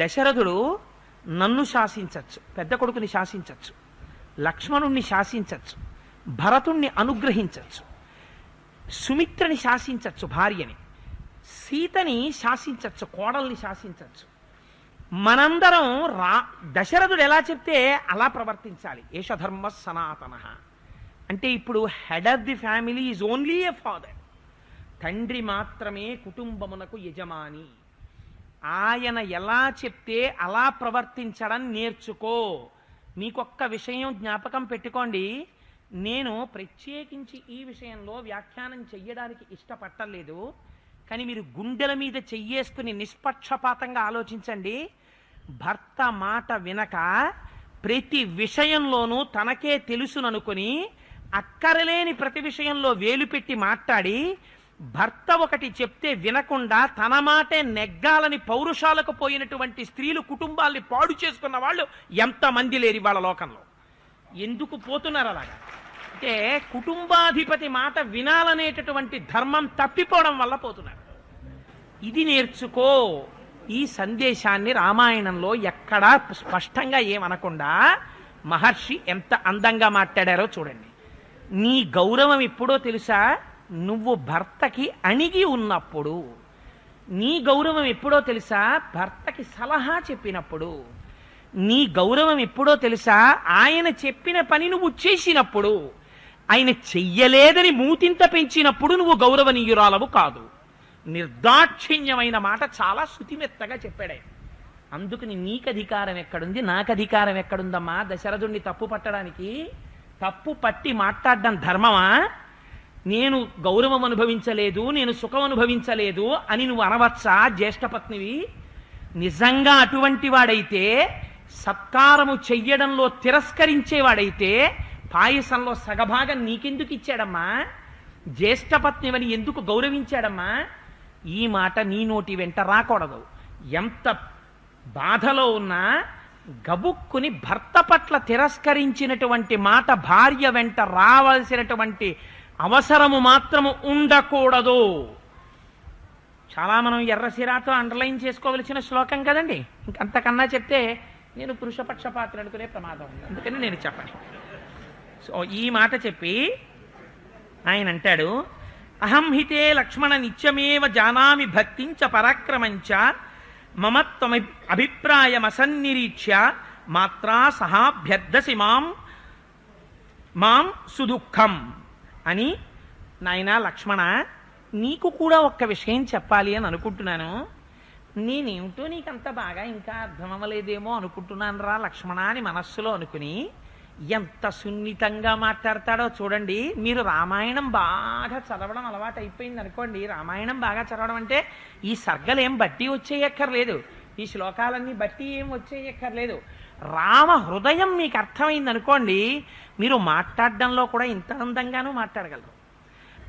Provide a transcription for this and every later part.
దశరథుడు నన్ను శాసించచ్చు, పెద్ద కొడుకుని శాసించచ్చు, లక్ష్మణుణ్ణి శాసించచ్చు, భరతుణ్ణి అనుగ్రహించచ్చు, సుమిత్రని శాసించచ్చు భార్యని, సీతని శాసించచ్చు, కోడల్ని శాసించచ్చు. మనందరం దశరథుడు ఎలా చెప్తే అలా ప్రవర్తించాలి. ఏష ధర్మ సనాతన అంటే ఇప్పుడు head of the family is only A father. తండ్రి మాత్రమే కుటుంబమునకు యజమాని. ఆయన ఎలా చెప్తే అలా ప్రవర్తించడం నేర్చుకో. మీకొక్క విషయం జ్ఞాపకం పెట్టుకోండి, నేను ప్రత్యేకించి ఈ విషయంలో వ్యాఖ్యానం చెయ్యడానికి ఇష్టపట్టలేదు, కానీ మీరు గుండెల మీద చెయ్యేసుకుని నిష్పక్షపాతంగా ఆలోచించండి. భర్త మాట వినక ప్రతి విషయంలోనూ తనకే తెలుసుననుకొని అక్కరలేని ప్రతి విషయంలో వేలు పెట్టి మాట్లాడి, భర్త ఒకటి చెప్తే వినకుండా తన మాటే నెగ్గాలని పౌరుషాలకు పోయినటువంటి స్త్రీలు కుటుంబాల్ని పాడు చేసుకున్న వాళ్ళు ఎంతమంది లేరు వాళ్ళ లోకంలో. ఎందుకు పోతున్నారు అలాగా అంటే కుటుంబాధిపతి మాట వినాలనేటటువంటి ధర్మం తప్పిపోవడం వల్ల పోతున్నారు. ఇది నేర్చుకో. ఈ సందేశాన్ని రామాయణంలో ఎక్కడా స్పష్టంగా ఏమనకుండా మహర్షి ఎంత అందంగా మాట్లాడారో చూడండి. నీ గౌరవం ఎప్పుడో తెలుసా? నువ్వు భర్తకి అణిగి ఉన్నప్పుడు. నీ గౌరవం ఎప్పుడో తెలుసా? భర్తకి సలహా చెప్పినప్పుడు. నీ గౌరవం ఎప్పుడో తెలుసా? ఆయన చెప్పిన పని నువ్వు చేసినప్పుడు. ఆయన చెయ్యలేదని మూతింత పెంచినప్పుడు నువ్వు గౌరవనీయురాలవు కాదు. నిర్దాక్షిణ్యమైన మాట చాలా శృతిమెత్తగా చెప్పాడు ఆయన. అందుకని నీకు అధికారం ఎక్కడుంది, నాకు అధికారం ఎక్కడుందమ్మా దశరథుణ్ణి తప్పు పట్టడానికి? తప్పు పట్టి మాట్లాడడం ధర్మమా? నేను గౌరవం అనుభవించలేదు, నేను సుఖం అనుభవించలేదు అని నువ్వు అనవచ్చా జ్యేష్ఠపత్నివి? నిజంగా అటువంటి వాడైతే, సత్కారము చెయ్యడంలో తిరస్కరించేవాడైతే పాయసంలో సగభాగం నీకెందుకు ఇచ్చాడమ్మా? జ్యేష్ఠపత్నివని ఎందుకు గౌరవించాడమ్మా? ఈ మాట నీ నోటి వెంట రాకూడదు. ఎంత బాధలో ఉన్నా గబుక్కుని భర్త పట్ల తిరస్కరించినటువంటి మాట భార్య వెంట రావాల్సినటువంటి అవసరము మాత్రము ఉండకూడదు. చాలా మనం ఎర్రసిరాతో అండర్లైన్ చేసుకోవలసిన శ్లోకం కదండి. ఇంకంతకన్నా చెప్తే నేను పురుషపక్షపాత్ర అనుకునే ప్రమాదం ఉంది, అందుకని నేను చెప్పను. సో ఈ మాట చెప్పి ఆయన అంటాడు, అహం హితే లక్ష్మణ నిత్యమేవ జానామి భక్తించ పరాక్రమంచ మమ త్వమ అభిప్రాయమసన్నిరీక్ష్య మాత్రా సహాభ్యర్థసి మాం సుదుఃఖం అని. నాయనా లక్ష్మణ, నీకు కూడా ఒక్క విషయం చెప్పాలి అని అనుకుంటున్నాను. నేనేమిటో నీకంత బాగా ఇంకా అర్థం అవ్వలేదేమో అనుకుంటున్నాను రా లక్ష్మణ అని మనస్సులో అనుకుని, ఎంత సున్నితంగా మాట్లాడతాడో చూడండి. మీరు రామాయణం బాగా చదవడం అలవాటు అయిపోయింది అనుకోండి. రామాయణం బాగా చదవడం అంటే ఈ సర్గలు ఏం బట్టి వచ్చేయక్కర్లేదు, ఈ శ్లోకాలన్నీ బట్టి ఏం వచ్చేయక్కర్లేదు. రామ హృదయం మీకు అర్థమైంది అనుకోండి, మీరు మాట్లాడడంలో కూడా ఇంత అందంగానూ మాట్లాడగలరు.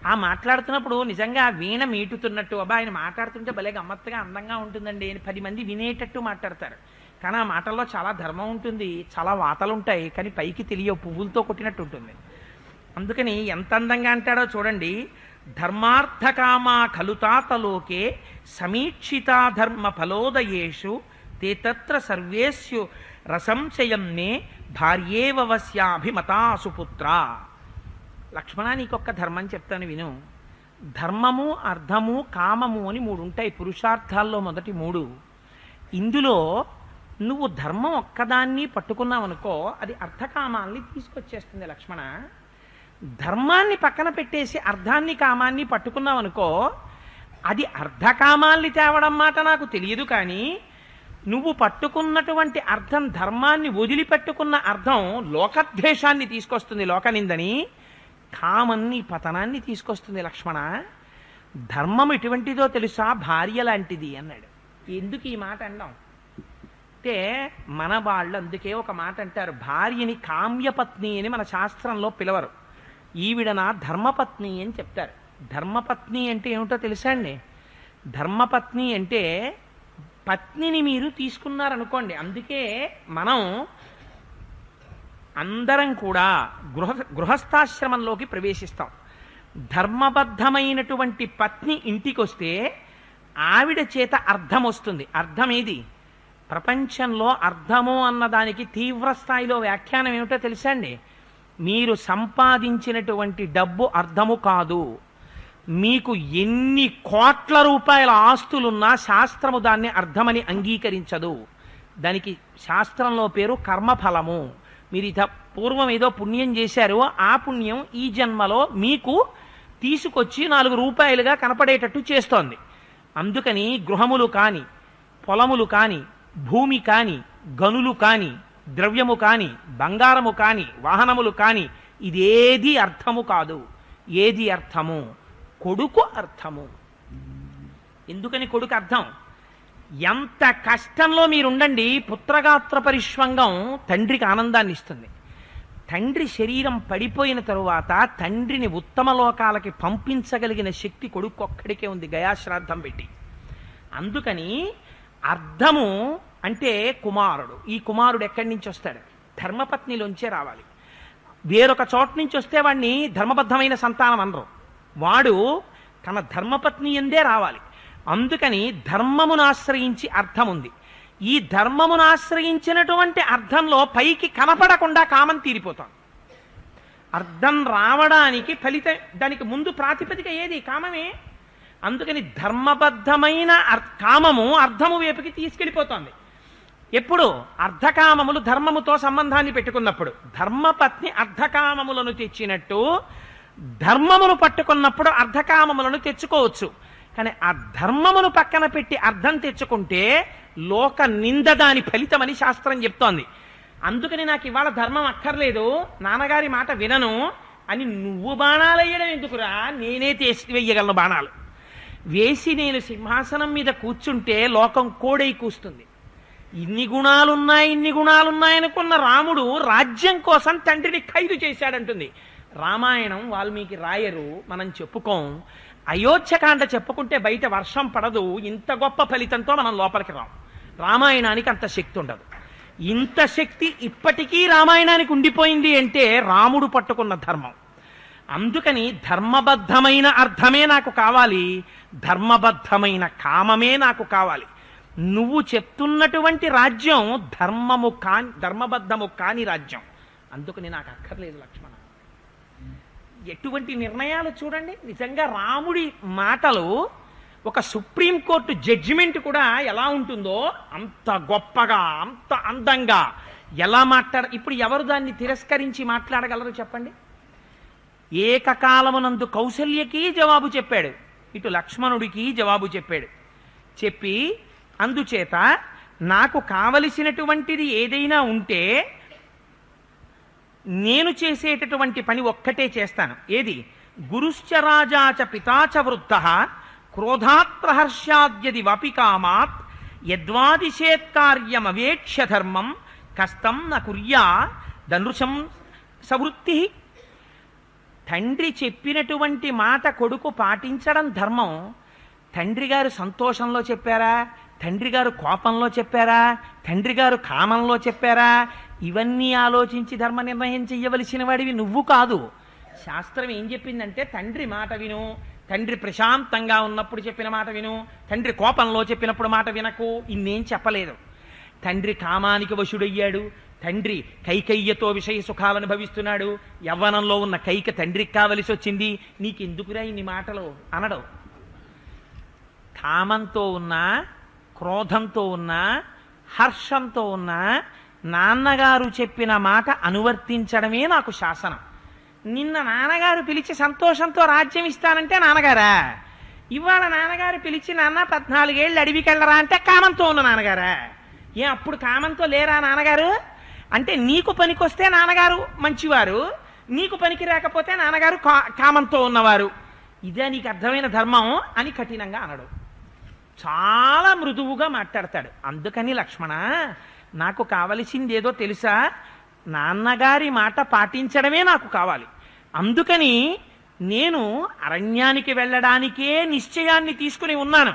ఆ మాట్లాడుతున్నప్పుడు నిజంగా వీణ మీటుతున్నట్టు, అబ్బా ఆయన మాట్లాడుతుంటే భలే గమ్మత్తుగా అందంగా ఉంటుందండి అని 10 మంది వినేటట్టు మాట్లాడతారు. కానీ ఆ మాటల్లో చాలా ధర్మం ఉంటుంది, చాలా వాతలు ఉంటాయి, కానీ పైకి తెలియవు, పువ్వులతో కొట్టినట్టు ఉంటుంది. అందుకని ఎంత అందంగా అంటాడో చూడండి. ధర్మార్థకామా ఖలుతాతలోకే సమీక్షితా ధర్మ ఫలోదయేషు తే తత్ర సర్వేస్యు రసంశయం నే భార్యేవస్యాభిమతాసుపుత్ర. లక్ష్మణ, నీకొక్క ధర్మం చెప్తాను విను. ధర్మము, అర్థము, కామము అని 3 ఉంటాయి పురుషార్థాల్లో, మొదటి 3. ఇందులో నువ్వు ధర్మం ఒక్కదాన్ని పట్టుకున్నావనుకో, అది అర్థకామాల్ని తీసుకొచ్చేస్తుంది లక్ష్మణ. ధర్మాన్ని పక్కన పెట్టేసి అర్థాన్ని కామాన్ని పట్టుకున్నావనుకో, అది అర్ధకామాల్ని తేవడం మాట నాకు తెలియదు, కానీ నువ్వు పట్టుకున్నటువంటి అర్థం, ధర్మాన్ని వదిలిపెట్టుకున్న అర్థం లోకద్వేషాన్ని తీసుకొస్తుంది, లోకనిందని. కామన్ని పతనాన్ని తీసుకొస్తుంది లక్ష్మణ. ధర్మం ఎటువంటిదో తెలుసా? భార్య లాంటిది అన్నాడు. ఎందుకు ఈ మాట అన్నాం అంటే, మన వాళ్ళు అందుకే ఒక మాట అంటారు, భార్యని కామ్యపత్ని అని మన శాస్త్రంలో పిలవరు, ఈవిడ నా ధర్మపత్ని అని చెప్తారు. ధర్మపత్ని అంటే ఏమిటో తెలుసా అండి? ధర్మపత్ని అంటే పత్నిని మీరు తీసుకున్నారనుకోండి. అందుకే మనం అందరం కూడా గృహస్థాశ్రమంలోకి ప్రవేశిస్తాం. ధర్మబద్ధమైనటువంటి పత్ని ఇంటికి వస్తే ఆవిడ చేత అర్థం వస్తుంది. అర్థం ఏది? ప్రపంచంలో అర్థము అన్నదానికి తీవ్ర స్థాయిలో వ్యాఖ్యానం ఏమిటో తెలుసా అండి? మీరు సంపాదించినటువంటి డబ్బు అర్థము కాదు. మీకు ఎన్ని కోట్ల రూపాయల ఆస్తులున్నా శాస్త్రము దాన్ని అర్థమని అంగీకరించదు. దానికి శాస్త్రంలో పేరు కర్మఫలము. మీరు పూర్వం ఏదో పుణ్యం చేశారు, ఆ పుణ్యం ఈ జన్మలో మీకు తీసుకొచ్చి 4 రూపాయలుగా కనపడేటట్టు చేస్తోంది. అందుకని గృహములు కాని, పొలములు కాని, భూమి కాని, గనులు కాని, ద్రవ్యము కాని, బంగారము కాని, వాహనములు కాని, ఇదేది అర్థము కాదు. ఏది అర్థము? కొడుకు అర్థము. ఎందుకని కొడుకు అర్థం? ఎంత కష్టంలో మీరుండండి, పుత్రగాత్ర పరిష్వంగం తండ్రికి ఆనందాన్ని ఇస్తుంది. తండ్రి శరీరం పడిపోయిన తరువాత తండ్రిని ఉత్తమ లోకాలకి పంపించగలిగిన శక్తి కొడుకొక్కడికే ఉంది, గయాశ్రాద్ధం పెట్టి. అందుకని అర్థము అంటే కుమారుడు. ఈ కుమారుడు ఎక్కడి నుంచి వస్తాడు? ధర్మపత్నిలోంచే రావాలి. వేరొక చోట నుంచి వస్తే వాడిని ధర్మబద్ధమైన సంతానం అనరు. వాడు తన ధర్మపత్ని ఎందే రావాలి. అందుకని ధర్మమును ఆశ్రయించి అర్థం ఉంది. ఈ ధర్మమును ఆశ్రయించినటువంటి అర్థంలో పైకి కనపడకుండా కామం తీరిపోతాం. అర్థం రావడానికి ఫలితం, దానికి ముందు ప్రాతిపదిక ఏది? కామమే. అందుకని ధర్మబద్ధమైన కామము అర్థము వైపుకి తీసుకెళ్ళిపోతోంది. ఎప్పుడు? అర్ధకామములు ధర్మముతో సంబంధాన్ని పెట్టుకున్నప్పుడు. ధర్మపత్ని అర్ధకామములను తెచ్చినట్టు ధర్మమును పట్టుకున్నప్పుడు అర్ధకామములను తెచ్చుకోవచ్చు. కానీ ఆ ధర్మమును పక్కన పెట్టి అర్థం తెచ్చుకుంటే లోక నింద దాని ఫలితమని శాస్త్రం చెప్తోంది. అందుకని నాకు ఇవాళ ధర్మం అక్కర్లేదు, నాన్నగారి మాట వినను అని నువ్వు బాణాలు వేయడం ఎందుకురా? నేనే తీసి వెయ్యగలను బాణాలు వేసి. నేను సింహాసనం మీద కూర్చుంటే లోకం కోడై కూస్తుంది. ఇన్ని గుణాలున్నాయనుకున్న రాముడు రాజ్యం కోసం తండ్రిని ఖైదు చేశాడంటుంది రామాయణం. వాల్మీకి రాయరు, మనం చెప్పుకోం. అయోధ్యకాండ చెప్పుకుంటే బయట వర్షం పడదు. ఇంత గొప్ప ఫలితంతో మనం లోపలికి రాం. రామాయణానికి అంత శక్తి ఉండదు. ఇంత శక్తి ఇప్పటికీ రామాయణానికి ఉండిపోయింది అంటే రాముడు పట్టుకున్న ధర్మం. అందుకని ధర్మబద్ధమైన అర్థమే నాకు కావాలి, ధర్మబద్ధమైన కామమే నాకు కావాలి. నువ్వు చెప్తున్నటువంటి రాజ్యం ధర్మబద్ధము కాని రాజ్యం. అందుకని నాకు అక్కర్లేదు లక్ష్మణ. ఎటువంటి నిర్ణయాలు చూడండి. నిజంగా రాముడి మాటలు ఒక సుప్రీంకోర్టు జడ్జిమెంట్ కూడా ఎలా ఉంటుందో అంత గొప్పగా, అంత అందంగా ఎలా ఇప్పుడు ఎవరు దాన్ని తిరస్కరించి మాట్లాడగలరు చెప్పండి? ఏకకాలమునందు కౌసల్యకి జవాబు చెప్పాడు, ఇటు లక్ష్మణుడికి జవాబు చెప్పాడు. చెప్పి అందుచేత నాకు కావలసినటువంటిది ఏదైనా ఉంటే నేను చేసేటటువంటి పని ఒక్కటే చేస్తాను. ఏది? గురుశ్చ రాజాచ పితాచ వృద్ధః క్రోధాత్ ప్రహర్ష్యాద్యది వపి కామాత్ యద్వాదిశేత్కార్యమవేక్ష్య ధర్మం కష్టం న కుర్యా ధనుషం సవృత్తి. తండ్రి చెప్పినటువంటి మాట కొడుకు పాటించడం ధర్మం. తండ్రి గారు సంతోషంలో చెప్పారా? తండ్రి గారు కోపంలో చెప్పారా? తండ్రి గారు కామంలో చెప్పారా? ఇవన్నీ ఆలోచించి ధర్మ నిర్ణయం చెయ్యవలసిన వాడివి నువ్వు కాదు. శాస్త్రం ఏం చెప్పిందంటే తండ్రి మాట విను, తండ్రి ప్రశాంతంగా ఉన్నప్పుడు చెప్పిన మాట విను, తండ్రి కోపంలో చెప్పినప్పుడు మాట వినకు. ఇన్నేం చెప్పలేదు. తండ్రి కామానికి వశుడయ్యాడు, తండ్రి కైకయ్యతో విషయ సుఖాలను భవిస్తున్నాడు, యవ్వనంలో ఉన్న కైక తండ్రికి కావలసి వచ్చింది, నీకెందుకురా ఇన్ని మాటలు అనడం. కామంతో ఉన్నా, క్రోధంతో ఉన్నా, హర్షంతో ఉన్నా నాన్నగారు చెప్పిన మాట అనువర్తించడమే నాకు శాసనం. నిన్న నాన్నగారు పిలిచి సంతోషంతో రాజ్యం ఇస్తానంటే నాన్నగారా? ఇవాళ నాన్నగారు పిలిచి నాన్న 14 ఏళ్ళు అడవికి వెళ్ళరా అంటే కామంతో ఉన్న నాన్నగారా? అప్పుడు కామంతో లేరా నాన్నగారు? అంటే నీకు పనికొస్తే నాన్నగారు మంచివారు, నీకు పనికి రాకపోతే నాన్నగారు కామంతో ఉన్నవారు. ఇదే నీకు అర్థమైన ధర్మం అని కఠినంగా అనడు. చాలా మృదువుగా మాట్లాడతాడు. అందుకని లక్ష్మణ, నాకు కావలసింది ఏదో తెలుసా? నాన్నగారి మాట పాటించడమే నాకు కావాలి. అందుకని నేను అరణ్యానికి వెళ్ళడానికే నిశ్చయాన్ని తీసుకుని ఉన్నాను.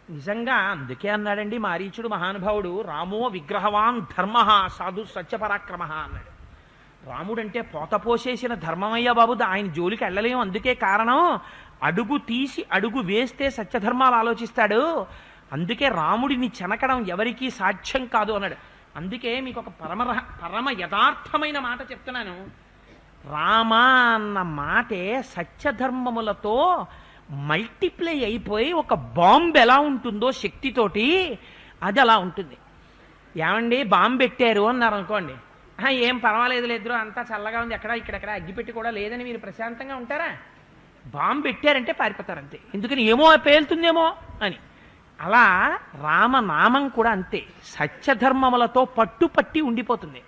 నిజంగా అందుకే అన్నాడండి మారీచుడు మహానుభావుడు, రామో విగ్రహవాన్ ధర్మ సాధు సత్యపరాక్రమ అన్నాడు. రాముడంటే పోతపోసేసిన ధర్మమయ్య బాబు, ఆయన జోలికి వెళ్ళలేము. అందుకే కారణం, అడుగు తీసి అడుగు వేస్తే సత్యధర్మాలు ఆలోచిస్తాడు, అందుకే రాముడిని చెనకడం ఎవరికీ సాధ్యం కాదు అన్నాడు. అందుకే మీకు ఒక పరమ యథార్థమైన మాట చెప్తున్నాను. రామ అన్న మాటే సత్యధర్మములతో మల్టిప్లై అయిపోయి ఒక బాంబు ఎలా ఉంటుందో శక్తితోటి అది అలా ఉంటుంది. ఏమండి బాంబు పెట్టారు అన్నారు అనుకోండి, ఏం పర్వాలేదు లేదు అంతా చల్లగా ఉంది, ఇక్కడెక్కడ అగ్గిపెట్టి కూడా లేదని మీరు ప్రశాంతంగా ఉంటారా? బాంబు పెట్టారంటే పారిపోతారు అంతే. ఎందుకని ఏమో పేలుతుందేమో అని. అలా రామనామం కూడా అంతే, సత్యధర్మములతో పట్టుపట్టి ఉండిపోతుంది.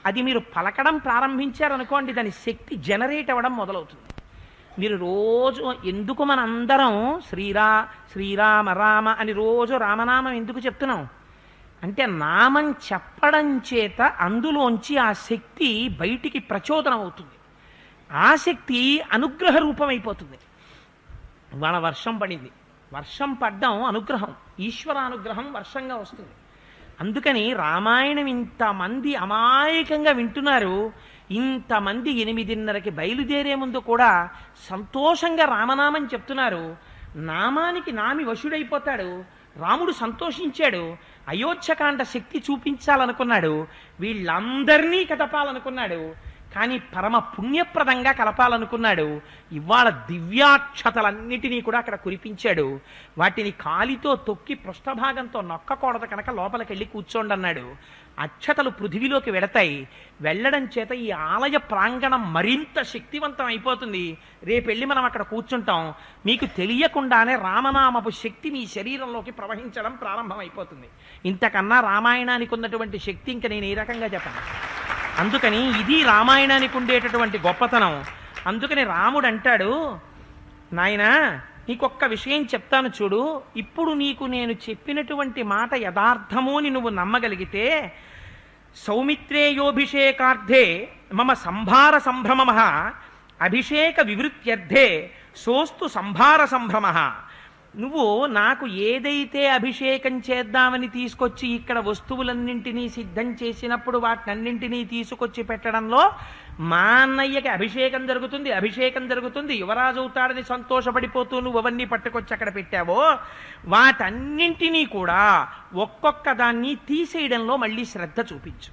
అది మీరు పలకడం ప్రారంభించారనుకోండి, దాని శక్తి జనరేట్ అవ్వడం మొదలవుతుంది. మీరు రోజు ఎందుకు మనందరం శ్రీరామ రామ అని రోజు రామనామం ఎందుకు చెప్తున్నాం అంటే, నామం చెప్పడం చేత అందులోంచి ఆ శక్తి బయటికి ప్రచోదనం అవుతుంది. ఆ శక్తి అనుగ్రహ రూపం అయిపోతుంది. ఇవాళ వర్షం పడింది, వర్షం పడ్డం అనుగ్రహం, ఈశ్వరానుగ్రహం వర్షంగా వస్తుంది. అందుకని రామాయణం ఇంతమంది అమాయకంగా వింటున్నారు. ఇంతమంది 8:30కి బయలుదేరే ముందు కూడా సంతోషంగా రామనామం చెప్తున్నారు. నామానికి నామి వశుడైపోతాడు. రాముడు సంతోషించాడు, అయోధ్యకాండ శక్తి చూపించాలనుకున్నాడు, వీళ్ళందరినీ కదపాలనుకున్నాడు, కానీ పరమ పుణ్యప్రదంగా కలపాలనుకున్నాడు. ఇవాళ దివ్యాక్షతలన్నిటినీ కూడా అక్కడ కురిపించాడు. వాటిని కాలితో తొక్కి పృష్ఠభాగంతో నొక్కకూడదు కనుక లోపలికి వెళ్ళి కూర్చోండి అన్నాడు. అక్షతలు పృథివిలోకి వెడతాయి. వెళ్ళడం చేత ఈ ఆలయ ప్రాంగణం మరింత శక్తివంతం అయిపోతుంది. రేపెళ్ళి మనం అక్కడ కూర్చుంటాం. మీకు తెలియకుండానే రామనామపు శక్తి మీ శరీరంలోకి ప్రవహించడం ప్రారంభమైపోతుంది. ఇంతకన్నా రామాయణానికి ఉన్నటువంటి శక్తి ఇంకా నేను ఈ రకంగా చెప్పను. అందుకని ఇది రామాయణానికి ఉండేటటువంటి గొప్పతనం. అందుకని రాముడు అంటాడు, నాయనా నీకొక్క విషయం చెప్తాను చూడు, ఇప్పుడు నీకు నేను చెప్పినటువంటి మాట యథార్థము అని నువ్వు నమ్మగలిగితే, సౌమిత్రేయోభిషేకార్థే మమ సంభార సంభ్రమ అభిషేక వివృత్యర్థే సోస్తు సంభార సంభ్రమ. నువ్వు నాకు ఏదైతే అభిషేకం చేద్దామని తీసుకొచ్చి ఇక్కడ వస్తువులన్నింటినీ సిద్ధం చేసినప్పుడు వాటినన్నింటినీ తీసుకొచ్చి పెట్టడంలో మా అన్నయ్యకి అభిషేకం జరుగుతుంది, యువరాజు అవుతాడని సంతోషపడిపోతూ నువ్వు అవన్నీ పట్టుకొచ్చి అక్కడ పెట్టావో, వాటన్నింటినీ కూడా ఒక్కొక్క దాన్ని తీసేయడంలో మళ్ళీ శ్రద్ధ చూపించు.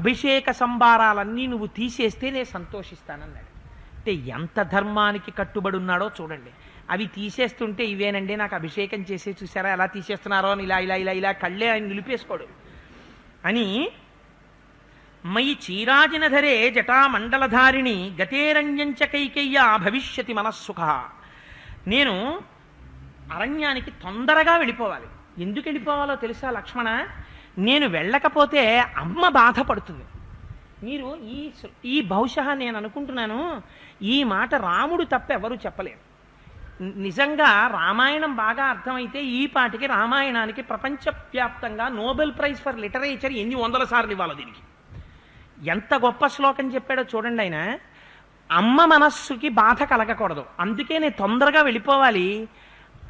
అభిషేక సంభారాలన్నీ నువ్వు తీసేస్తే నేను సంతోషిస్తానన్నాడు. అంటే ఎంత ధర్మానికి కట్టుబడి ఉన్నాడో చూడండి. అవి తీసేస్తుంటే ఇవేనండి నాకు అభిషేకం చేసే చూసారా ఎలా తీసేస్తున్నారో అని ఇలా ఇలా ఇలా ఇలా కళ్ళే ఆయన నిలిపేసుకోడు అని. మయి చీరాజినధరే జటామండలధారిణి గతేరణ్యంచ కైకేయ్య భవిష్యతి మనస్సుఖ. నేను అరణ్యానికి తొందరగా వెళ్ళిపోవాలి. ఎందుకు వెళ్ళిపోవాలో తెలుసా లక్ష్మణ? నేను వెళ్ళకపోతే అమ్మ బాధపడుతుంది. మీరు ఈ బహుశా నేను అనుకుంటున్నాను ఈ మాట రాముడు తప్ప ఎవరు చెప్పలేరు. నిజంగా రామాయణం బాగా అర్థమైతే ఈ పాటికి రామాయణానికి ప్రపంచవ్యాప్తంగా నోబెల్ ప్రైజ్ ఫర్ లిటరేచర్ ఎన్ని 100 సార్లు ఇవ్వాలి. దీనికి ఎంత గొప్ప శ్లోకం చెప్పాడో చూడండి. ఆయన అమ్మ మనస్సుకి బాధ కలగకూడదు, అందుకే నేను తొందరగా వెళ్ళిపోవాలి.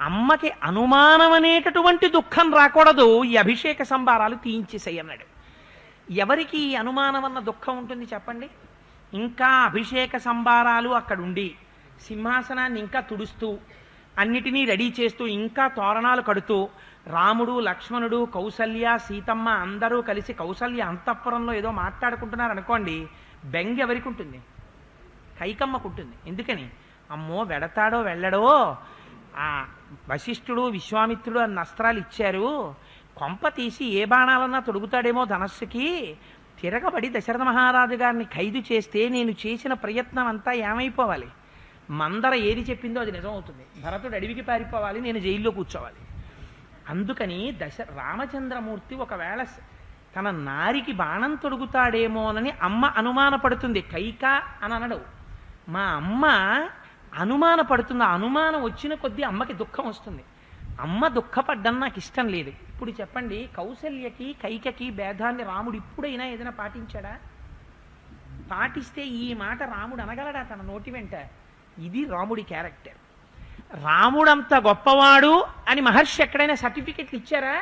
అమ్మకి అనుమానం అనేటటువంటి దుఃఖం రాకూడదు, ఈ అభిషేక సంభారాలు తీయించేసేయి అన్నాడు. ఎవరికి ఈ అనుమానం అన్న దుఃఖం ఉంటుంది చెప్పండి? ఇంకా అభిషేక సంభారాలు అక్కడుండి సింహాసనాన్ని ఇంకా తుడుస్తూ అన్నిటినీ రెడీ చేస్తూ ఇంకా తోరణాలు కడుతూ రాముడు లక్ష్మణుడు కౌసల్య సీతమ్మ అందరూ కలిసి కౌసల్య అంతఃపురంలో ఏదో మాట్లాడుకుంటున్నారు అనుకోండి, బెంగ ఎవరికి ఉంటుంది? కైకమ్మకు ఉంటుంది. ఎందుకని? అమ్మో వెడతాడో వెళ్ళడో, ఆ వశిష్ఠుడు విశ్వామిత్రుడు అన్న అస్త్రాలు ఇచ్చారు, కొంప తీసి ఏ బాణాలన్నా తొడుగుతాడేమో ధనస్సుకి, తిరగబడి దశరథ మహారాజు గారిని ఖైదు చేస్తే నేను చేసిన ప్రయత్నం అంతా ఏమైపోవాలి? మందర ఏది చెప్పిందో అది నిజం అవుతుంది. భరతుడు అడవికి పారిపోవాలి, నేను జైల్లో కూర్చోవాలి. అందుకని రామచంద్రమూర్తి ఒకవేళ తన నారికి బాణం తొడుగుతాడేమోనని అమ్మ అనుమానపడుతుంది. కైక అని అనడు, మా అమ్మ అనుమానపడుతుంది. ఆ అనుమానం వచ్చిన కొద్దీ అమ్మకి దుఃఖం వస్తుంది. అమ్మ దుఃఖపడ్డం నాకు ఇష్టం లేదు. ఇప్పుడు చెప్పండి, కౌసల్యకి కైకకి భేదాన్ని రాముడు ఇప్పుడైనా ఏదైనా పాటించాడా? పాటిస్తే ఈ మాట రాముడు అనగలడా తన నోటి వెంట? ఇది రాముడి క్యారెక్టర్. రాముడంత గొప్పవాడు అని మహర్షి ఎక్కడైనా సర్టిఫికెట్లు ఇచ్చారా?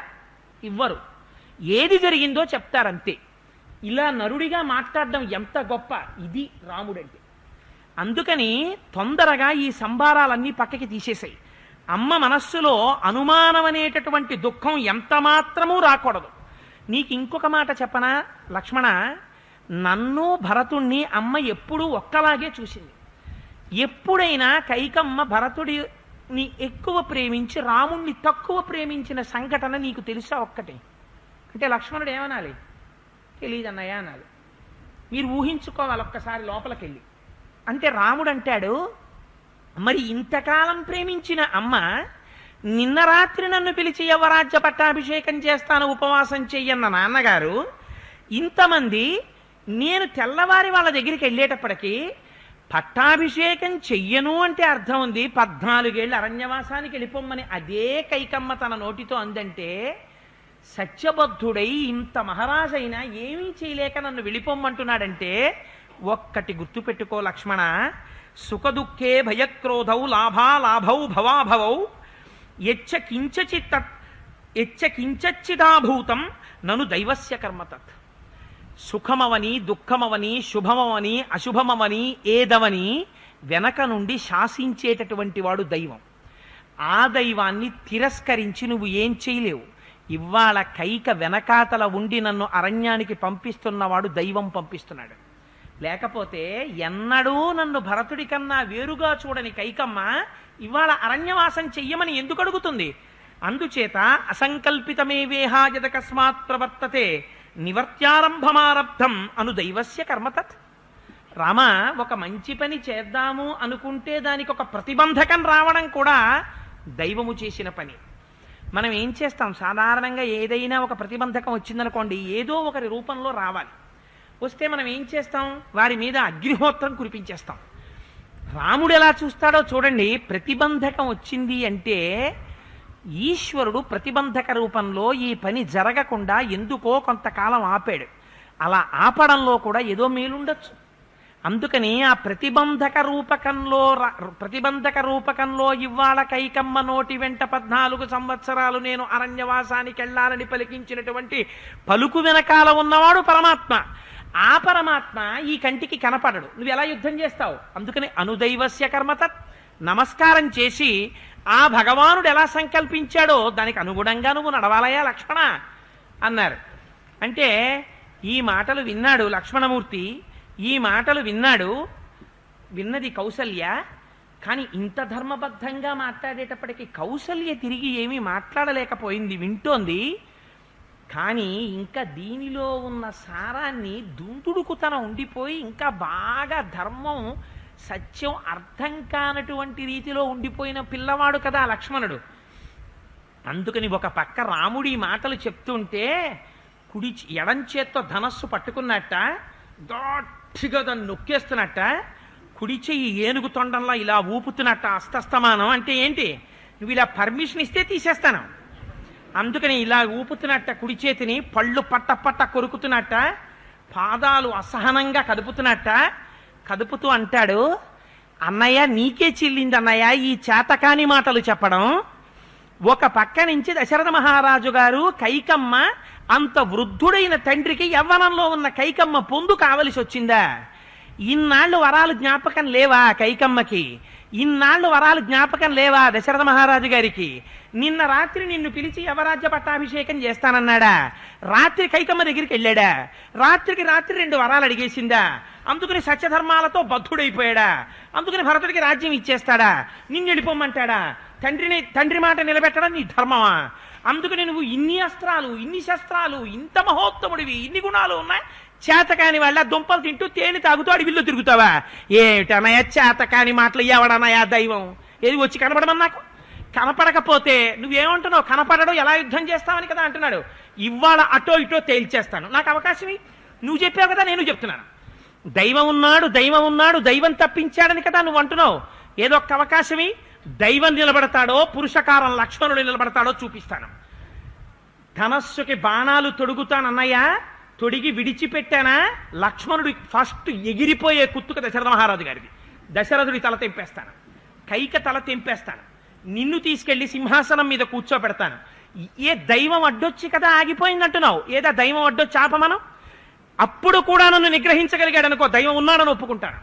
ఇవ్వరు. ఏది జరిగిందో చెప్తారంతే. ఇలా నరుడిగా మాట్లాడడం ఎంత గొప్ప, ఇది రాముడంటే. అందుకని తొందరగా ఈ సంభారాలన్నీ పక్కకి తీసేసాయి. అమ్మ మనస్సులో అనుమానం అనేటటువంటి దుఃఖం ఎంత మాత్రమూ రాకూడదు. నీకు ఇంకొక మాట చెప్పనా లక్ష్మణ, నన్ను భరతుణ్ణి అమ్మ ఎప్పుడూ ఒక్కలాగే చూసింది. ఎప్పుడైనా కైకమ్మ భరతుడిని ఎక్కువ ప్రేమించి రాముణ్ణి తక్కువ ప్రేమించిన సంఘటన నీకు తెలుసా ఒక్కటే? అంటే లక్ష్మణుడు ఏమనాలి? తెలియదన్నయ్య అనాలి. మీరు ఊహించుకోవాలి ఒక్కసారి లోపలికెళ్ళి. అంటే రాముడు అంటాడు, మరి ఇంతకాలం ప్రేమించిన అమ్మ నిన్న రాత్రి నన్ను పిలిచి యవరాజ్య పట్టాభిషేకం చేస్తాను ఉపవాసం చెయ్యన్న నాన్నగారు, ఇంతమంది నేను తెల్లవారి వాళ్ళ దగ్గరికి వెళ్ళేటప్పటికీ పట్టాభిషేకం చెయ్యను అంటే అర్థం ఉంది 14 ఏళ్ళు అరణ్యవాసానికి వెళ్ళిపోమ్మని అదే కైకమ్మ తన నోటితో అందంటే, సత్యబద్ధుడై ఇంత మహారాజైనా ఏమీ చేయలేక నన్ను వెళ్ళిపోమ్మంటున్నాడంటే ఒక్కటి గుర్తుపెట్టుకో లక్ష్మణ, సుఖదుఃఖే భయక్రోధౌ లాభాలాభౌ భవాభవౌ యచ్చ కించిదాభూతం నను దైవస్య కర్మతత్. సుఖమవని దుఃఖమవని శుభమవని అశుభమవని ఏదవని వెనక నుండి శాసించేటటువంటి వాడు దైవం. ఆ దైవాన్ని తిరస్కరించి నువ్వు ఏం చేయలేవు. ఇవాళ కైక వెనకాతల ఉండి నన్ను అరణ్యానికి పంపిస్తున్నవాడు దైవం పంపిస్తున్నాడు. లేకపోతే ఎన్నడూ నన్ను భరతుడి కన్నా వేరుగా చూడని కైకమ్మ ఇవాళ అరణ్యవాసం చెయ్యమని ఎందుకు అడుగుతుంది? అందుచేత అసంకల్పితమేవేహా యదకస్మాత్ ప్రవర్తతే నివర్త్యారంభమారబ్ధం అను దైవస్య కర్మతత్. రామ, ఒక మంచి పని చేద్దాము అనుకుంటే దానికి ఒక ప్రతిబంధకం రావడం కూడా దైవము చేసిన పని. మనం ఏం చేస్తాం? సాధారణంగా ఏదైనా ఒక ప్రతిబంధకం వచ్చిందనుకోండి, ఏదో ఒకరి రూపంలో రావాలి. వస్తే మనం ఏం చేస్తాం? వారి మీద అగ్నిహోత్రం కురిపించేస్తాం. రాముడు ఎలా చూస్తాడో చూడండి. ప్రతిబంధకం వచ్చింది అంటే ఈశ్వరుడు ప్రతిబంధక రూపంలో ఈ పని జరగకుండా ఎందుకో కొంతకాలం ఆపాడు. అలా ఆపడంలో కూడా ఏదో మేలుండొచ్చు. అందుకని ఆ ప్రతిబంధక రూపకంలో ఇవాళ కైకమ్మ నోటి వెంట 14 సంవత్సరాలు నేను అరణ్యవాసానికి వెళ్ళాలని పలికించినటువంటి పలుకు వెనకాల ఉన్నవాడు పరమాత్మ. ఆ పరమాత్మ ఈ కంటికి కనపడడు. నువ్వు ఎలా యుద్ధం చేస్తావు? అందుకని అనుదైవస్య కర్మతత్. నమస్కారం చేసి ఆ భగవానుడు ఎలా సంకల్పించాడో దానికి అనుగుణంగా నువ్వు నడవాలయా లక్ష్మణ అన్నారు. అంటే ఈ మాటలు విన్నాడు లక్ష్మణమూర్తి. ఈ మాటలు విన్నది కౌసల్య. కానీ ఇంత ధర్మబద్ధంగా మాట్లాడేటప్పటికీ కౌసల్య తిరిగి ఏమీ మాట్లాడలేకపోయింది, వింటోంది. కానీ ఇంకా దీనిలో ఉన్న సారాన్ని దుందుడుకుతనం ఉండిపోయి ఇంకా బాగా ధర్మం సత్యం అర్థం కానటువంటి రీతిలో ఉండిపోయిన పిల్లవాడు కదా లక్ష్మణుడు. అందుకని ఒక పక్క రాముడి మాటలు చెప్తుంటే ఎడం చేత్తో ధనస్సు పట్టుకున్నట్ట, గట్టిగా దాన్ని నొక్కేస్తున్నట్ట, కుడి చెయ్యి ఏనుగు తొండంలో ఇలా ఊపుతున్నట్ట అస్తస్తమానం. అంటే ఏంటి? నువ్వు ఇలా పర్మిషన్ ఇస్తే తీసేస్తాను. అందుకని ఇలా ఊపుతున్నట్ట కుడి చేతిని, పళ్ళు పట్ట కొరుకుతున్నట్ట, పాదాలు అసహనంగా కదుపుతూ అంటాడు, అన్నయ్య నీకే చెల్లింది అన్నయ్య ఈ చేతకాని మాటలు చెప్పడం. ఒక పక్క నుంచి దశరథ మహారాజు గారు కైకమ్మ అంత వృద్ధుడైన తండ్రికి యవ్వనంలో ఉన్న కైకమ్మ పొందు కావలసి వచ్చిందా? ఇన్నాళ్ళు వరాలు జ్ఞాపకం లేవా కైకమ్మకి? ఇన్నాళ్ళు వరాలు జ్ఞాపకం లేవా దశరథ మహారాజు గారికి? నిన్న రాత్రి నిన్ను పిలిచి యవరాజ్య పట్టాభిషేకం చేస్తానన్నాడా? రాత్రి కైకమ్మ దగ్గరికి వెళ్ళాడా? రాత్రికి రాత్రి 2 వరాలు అడిగేసిందా? అందుకని సత్యధర్మాలతో బద్ధుడైపోయాడా? అందుకని భరతుడికి రాజ్యం ఇచ్చేస్తాడా? నిన్ను వెళ్ళిపోమ్మంటాడా? తండ్రి మాట నిలబెట్టడం నీ ధర్మమా? అందుకని నువ్వు ఇన్ని అస్త్రాలు, ఇన్ని శస్త్రాలు, ఇంత మహోత్తముడివి, ఇన్ని గుణాలు ఉన్నాయి, చేతకాని వాళ్ళ దుంపలు తింటూ తేనె తాగుతూ అడవిల్లో తిరుగుతావా? ఏమిటనయా చేతకాని మాటలు? ఎవడనయా దైవం? ఏది వచ్చి కనపడమని నాకు? కనపడకపోతే నువ్వేమంటున్నావు? కనపడడం ఎలా యుద్ధం చేస్తావని కదా అంటున్నాడు. ఇవాళ అటో ఇటో తేల్చేస్తాను, నాకు అవకాశం నువ్వు చెప్పావు కదా, నేను చెప్తున్నాను. దైవం ఉన్నాడు, దైవం తప్పించాడని కదా నువ్వు అంటున్నావు. ఏదో ఒక్క అవకాశమి, దైవం నిలబడతాడో పురుషకారం లక్ష్మణుడు నిలబడతాడో చూపిస్తాను. ధనస్సుకి బాణాలు తొడుగుతానన్నయ్య, తొడిగి విడిచిపెట్టానా? లక్ష్మణుడు ఫస్ట్ ఎగిరిపోయే కుత్తుక దశరథ మహారాజు గారిది. దశరథుడి తల తెంపేస్తాను, కైక తల తెంపేస్తాను, నిన్ను తీసుకెళ్లి సింహాసనం మీద కూర్చోబెడతాను. ఏ దైవం అడ్డొచ్చి కదా ఆగిపోయిందంటున్నావు? ఏదా దైవం అడ్డొచ్చి ఆపమను? అప్పుడు కూడా నన్ను నిగ్రహించగలిగాడు అనుకో, దైవం ఉన్నాడని ఒప్పుకుంటాను.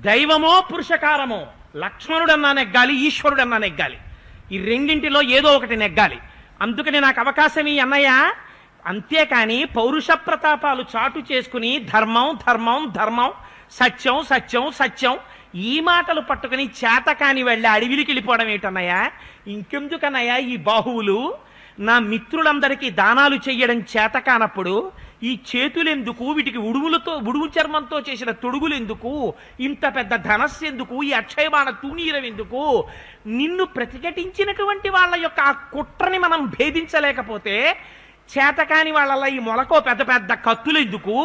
దైవమో పురుషకారమో లక్ష్మణుడన్నా నెగ్గాలి, ఈశ్వరుడన్నా నెగ్గాలి. ఈ రెండింటిలో ఏదో ఒకటి నెగ్గాలి. అందుకని నాకు అవకాశం ఈ అన్నయ్య. అంతేకాని పౌరుష ప్రతాపాలు చాటు చేసుకుని ధర్మం ధర్మం ధర్మం, సత్యం సత్యం సత్యం, ఈ మాటలు పట్టుకుని చేతకాని వెళ్ళి అడవిలికి వెళ్ళిపోవడం ఏటన్నయ్యా? ఇంకెందుకన్నయ్యా ఈ బాహువులు? నా మిత్రులందరికీ దానాలు చెయ్యడం చేతకానప్పుడు ఈ చేతులెందుకు, వీటికి ఉడుము చర్మంతో చేసిన తొడుగులెందుకు, ఇంత పెద్ద ధనస్సు ఎందుకు, ఈ అక్షయబాణ తూణీరం ఎందుకు? నిన్ను ప్రతిఘటించినటువంటి వాళ్ళ యొక్క ఆ కుట్రని మనం భేదించలేకపోతే చేతకాని వాళ్ళ ఈ మొలకో పెద్ద పెద్ద కత్తులు ఎందుకు?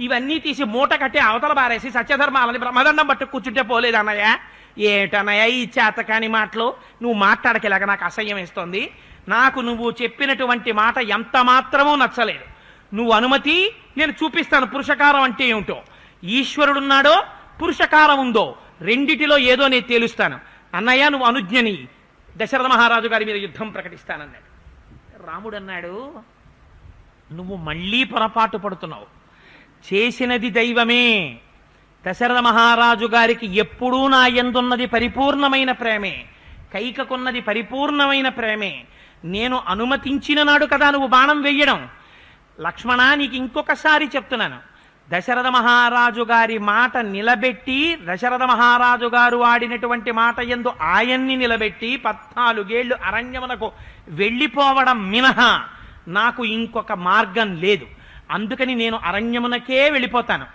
ఇవన్నీ తీసి మూట కట్టి అవతల బారేసి సత్యధర్మాలని బ్రహ్మదండం పట్టు కూర్చుంటే పోలేదన్నయ్య? ఏటన్నయ్య ఈ చేతకాని మాటలు? నువ్వు మాట్లాడకేలాగా నాకు అసహ్యం వేస్తోంది. నాకు నువ్వు చెప్పినటువంటి మాట ఎంత మాత్రమూ నచ్చలేదు. నువ్వు అనుమతి, నేను చూపిస్తాను పురుషకారం అంటే ఏమిటో. ఈశ్వరుడున్నాడో పురుషకారం ఉందో రెండిటిలో ఏదో నేను తేలుస్తాను. అన్నయ్య నువ్వు అనుజ్ఞని, దశరథ మహారాజు గారి మీద యుద్ధం ప్రకటిస్తానన్నాడు. రాముడు అన్నాడు, నువ్వు మళ్ళీ పొరపాటు పడుతున్నావు. చేసినది దైవమే. దశరథ మహారాజు గారికి ఎప్పుడూ నా యందున్నది పరిపూర్ణమైన ప్రేమే, కైకకున్నది పరిపూర్ణమైన ప్రేమే. నేను అనుమతించిన నాడు కదా నువ్వు బాణం వెయ్యడం. లక్ష్మణ, నీకు ఇంకొకసారి చెప్తున్నాను, దశరథ మహారాజు గారి మాట నిలబెట్టి, దశరథ మహారాజు గారు ఆడినటువంటి మాట యందు ఆయన్ని నిలబెట్టి 14 ఏళ్లు అరణ్యమునకు వెళ్ళిపోవడం మినహా నాకు ఇంకొక మార్గం లేదు. అందుకని నేను అరణ్యమునకే వెళ్ళిపోతాను.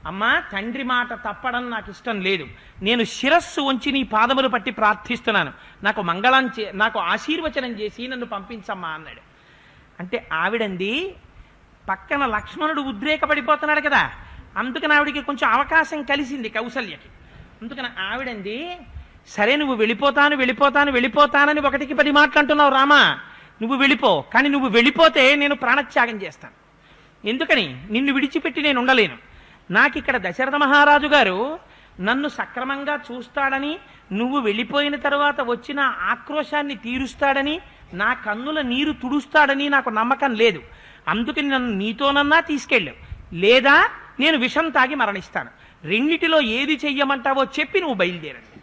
అమ్మా, తండ్రి మాట తప్పడం నాకు ఇష్టం లేదు. నేను శిరస్సు ఉంచి నీ పాదములు పట్టి ప్రార్థిస్తున్నాను. నాకు నాకు ఆశీర్వచనం చేసి నన్ను పంపించమ్మా అన్నాడు. అంటే ఆవిడంది, పక్కన లక్ష్మణుడు ఉద్రేకపడిపోతున్నాడు కదా, అందుకని ఆవిడికి కొంచెం అవకాశం కలిసింది కౌసల్యకి. అందుకని ఆవిడంది, సరే నువ్వు వెళ్ళిపోతానని 1కి 10 మాట్లాడుతున్నావు రామా, నువ్వు వెళ్ళిపో. కానీ నువ్వు వెళ్ళిపోతే నేను ప్రాణత్యాగం చేస్తాను. ఎందుకని? నిన్ను విడిచిపెట్టి నేను ఉండలేను. నాకు ఇక్కడ దశరథ మహారాజు గారు నన్ను సక్రమంగా చూస్తాడని, నువ్వు వెళ్ళిపోయిన తరువాత వచ్చిన ఆక్రోశాన్ని తీరుస్తాడని, నా కన్నుల నీరు తుడుస్తాడని నాకు నమ్మకం లేదు. అందుకని నన్ను నీతోనన్నా తీసుకెళ్ళావు, లేదా నేను విషం తాగి మరణిస్తాను. రెండిటిలో ఏది చెయ్యమంటావో చెప్పి నువ్వు బయలుదేరండి.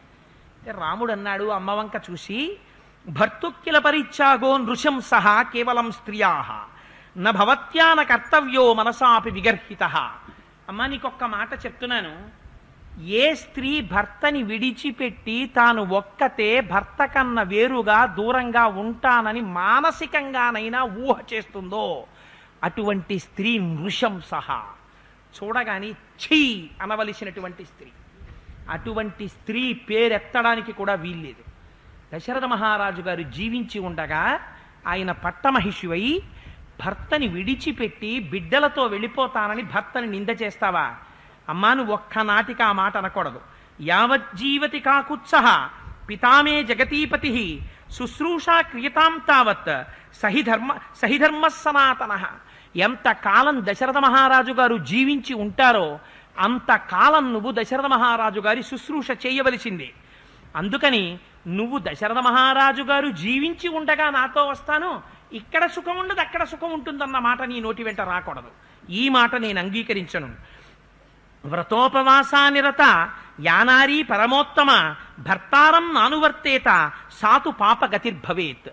రాముడు అన్నాడు అమ్మవంక చూసి, భర్తుక్కిల పరిచ్ఛాగో నృశం సహా కేవలం స్త్రియా నభవత్యాన కర్తవ్యో మనసాపి విగర్హిత. అమ్మా, నీకొక్క మాట చెప్తున్నాను. ఏ స్త్రీ భర్తని విడిచిపెట్టి తాను ఒక్కతే భర్త కన్నా వేరుగా దూరంగా ఉంటానని మానసికంగానైనా ఊహ చేస్తుందో అటువంటి స్త్రీ నృశంస, చూడగాని ఛీ అనవలసినటువంటి స్త్రీ. అటువంటి స్త్రీ పేరెత్తడానికి కూడా వీల్లేదు. దశరథ మహారాజు గారు జీవించి ఉండగా ఆయన పట్టమహిషివై భర్తని విడిచిపెట్టి బిడ్డలతో వెళ్ళిపోతానని భర్తని నింద చేస్తావా? అమ్మా, నువ్వు ఒక్కనాటికి ఆ మాట అనకూడదు. యావజ్జీవతి కాకుత్సహ పితామే జగతీపతి శుశ్రూషా క్రియతాం తావత్ సహిధర్మ సనాతన. ఎంతకాలం దశరథ మహారాజు గారు జీవించి ఉంటారో అంతకాలం నువ్వు దశరథ మహారాజు గారి శుశ్రూష చేయవలసిందే. అందుకని నువ్వు దశరథ మహారాజు గారు జీవించి ఉండగా నాతో వస్తాను, ఇక్కడ సుఖం ఉండదు అక్కడ సుఖం ఉంటుందన్న మాట నీ నోటి వెంట రాకూడదు. ఈ మాట నేను అంగీకరించను. వ్రతోపవాసానిరత యానారీ పరమోత్తమ భర్తారం నానువర్తేత సాతు పాపగతిర్భవేత్.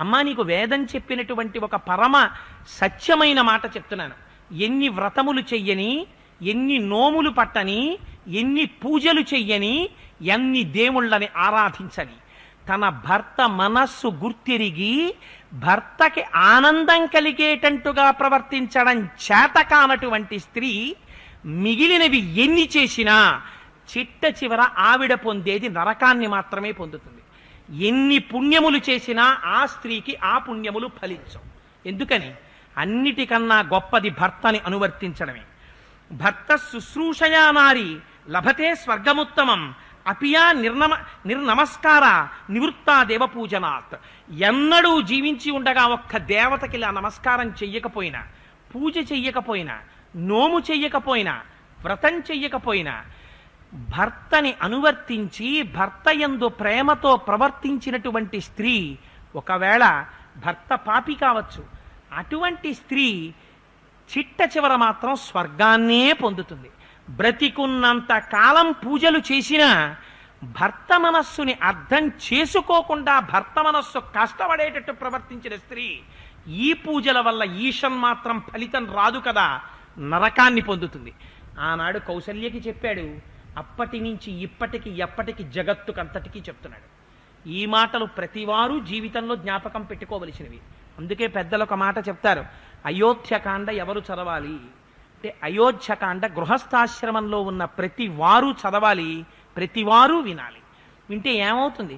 అమ్మా, నీకు వేదం చెప్పినటువంటి ఒక పరమ సత్యమైన మాట చెప్తున్నాను. ఎన్ని వ్రతములు చెయ్యని, ఎన్ని నోములు పట్టని, ఎన్ని పూజలు చెయ్యని, ఎన్ని దేవుళ్ళని ఆరాధించని, తన భర్త మనస్సు గుర్తిరిగి భర్తకి ఆనందం కలిగేటట్టుగా ప్రవర్తించడం చేతకానటువంటి స్త్రీ మిగిలినవి ఎన్ని చేసినా చిట్ట చివర ఆవిడ పొందేది నరకాన్ని మాత్రమే పొందుతుంది. ఎన్ని పుణ్యములు చేసినా ఆ స్త్రీకి ఆ పుణ్యములు ఫలించవు. ఎందుకని? అన్నిటికన్నా గొప్పది భర్తని అనువర్తించడమే. భర్త శుశ్రూషయా నారి లభతే స్వర్గముత్తమం అపియా నిర్నమస్కార నివృత్తా దేవపూజనాత్. ఎన్నడూ జీవించి ఉండగా ఒక్క దేవతకి ఇలా నమస్కారం చెయ్యకపోయినా, పూజ చెయ్యకపోయినా, నోము చెయ్యకపోయినా, వ్రతం చెయ్యకపోయినా, భర్తని అనువర్తించి భర్త యందు ప్రేమతో ప్రవర్తించినటువంటి స్త్రీ, ఒకవేళ భర్త పాపి కావచ్చు, అటువంటి స్త్రీ చిట్ట చివర మాత్రం స్వర్గాన్నే పొందుతుంది. బ్రతికున్నంత కాలం పూజలు చేసినా భర్త మనస్సుని అర్థం చేసుకోకుండా భర్త మనస్సు కష్టపడేటట్టు ప్రవర్తించిన స్త్రీ ఈ పూజల వల్ల ఈషన్ మాత్రం ఫలితం రాదు కదా, నరకాన్ని పొందుతుంది. ఆనాడు కౌసల్యకి చెప్పాడు, అప్పటి నుంచి ఇప్పటికి ఎప్పటికి జగత్తుకంతటికీ చెప్తున్నాడు. ఈ మాటలు ప్రతివారు జీవితంలో జ్ఞాపకం పెట్టుకోవలసినవి. అందుకే పెద్దలు ఒక మాట చెప్తారు, అయోధ్యకాండ ఎవరు చదవాలి అంటే, అయోధ్యకాండ గృహస్థాశ్రమంలో ఉన్న ప్రతి వారు చదవాలి, ప్రతివారు వినాలి. వింటే ఏమవుతుంది,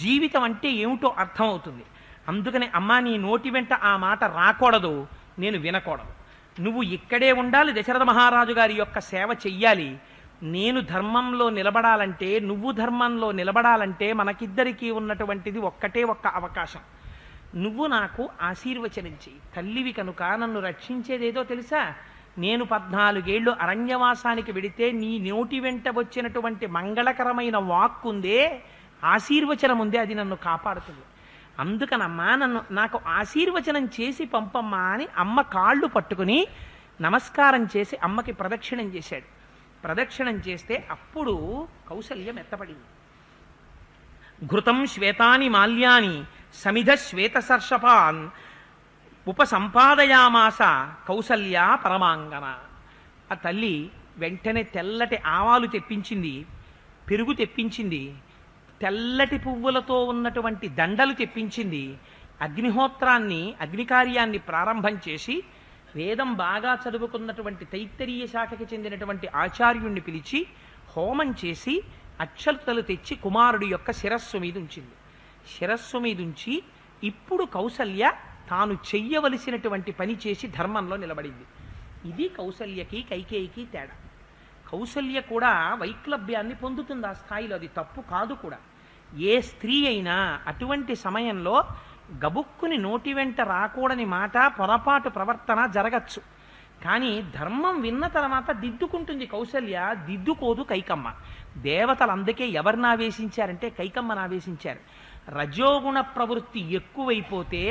జీవితం అంటే ఏమిటో అర్థమవుతుంది. అందుకని అమ్మా, నీ నోటి వెంట ఆ మాట రాకూడదు, నేను వినకూడదు. నువ్వు ఇక్కడే ఉండాలి, దశరథ మహారాజు గారి యొక్క సేవ చెయ్యాలి. నేను ధర్మంలో నిలబడాలంటే, నువ్వు ధర్మంలో నిలబడాలంటే మనకిద్దరికీ ఉన్నటువంటిది ఒక్కటే ఒక్క అవకాశం. నువ్వు నాకు ఆశీర్వచనం చెయ్యి. తల్లివి కనుక నన్ను రక్షించేదేదో తెలుసా, నేను 14 ఏళ్ళు అరణ్యవాసానికి వెడితే నీ నోటి వెంట వచ్చినటువంటి మంగళకరమైన వాక్కుందే, ఆశీర్వచనం ఉందే, అది నన్ను కాపాడుతుంది. అందుకనమ్మా నాకు ఆశీర్వచనం చేసి పంపమ్మా అని అమ్మ కాళ్ళు పట్టుకుని నమస్కారం చేసి అమ్మకి ప్రదక్షిణం చేశాడు. ప్రదక్షిణం చేస్తే అప్పుడు కౌసల్య మెత్తపడింది. ఘృతం శ్వేతాని మాల్యాని సమిధ శ్వేత సర్షపాన్ ఉపసంపాదయామాస కౌసల్య పరమాంగన. ఆ తల్లి వెంటనే తెల్లటి ఆవాలు తెప్పించింది, పెరుగు తెప్పించింది, తెల్లటి పువ్వులతో ఉన్నటువంటి దండలు తెప్పించింది. అగ్నిహోత్రాన్ని, అగ్నికార్యాన్ని ప్రారంభం చేసి వేదం బాగా చదువుకున్నటువంటి తైత్తరీయ శాఖకి చెందినటువంటి ఆచార్యుణ్ణి పిలిచి హోమం చేసి అక్షతలు తెచ్చి కుమారుడి యొక్క శిరస్సు మీద ఉంచింది. శిరస్సు మీద ఉంచి ఇప్పుడు కౌసల్య తాను చెయ్యవలసినటువంటి పని చేసి ధర్మంలో నిలబడింది. ఇది కౌసల్యకి కైకేయికి తేడా. కౌసల్య కూడా వైక్లభ్యాన్ని పొందుతుంది ఆ స్థాయిలో, అది తప్పు కాదు కూడా. ఏ స్త్రీ అయినా అటువంటి సమయంలో గబుక్కుని నోటి వెంట రాకూడని మాట, పొరపాటు ప్రవర్తన జరగచ్చు. కానీ ధర్మం విన్న తర్వాత దిద్దుకుంటుంది కౌసల్య, దిద్దుకోదు కైకమ్మ. దేవతలు అందుకే ఎవరిని ఆవేశించారంటే కైకమ్మను ఆవేశించారు. రజోగుణ ప్రవృత్తి ఎక్కువైపోతే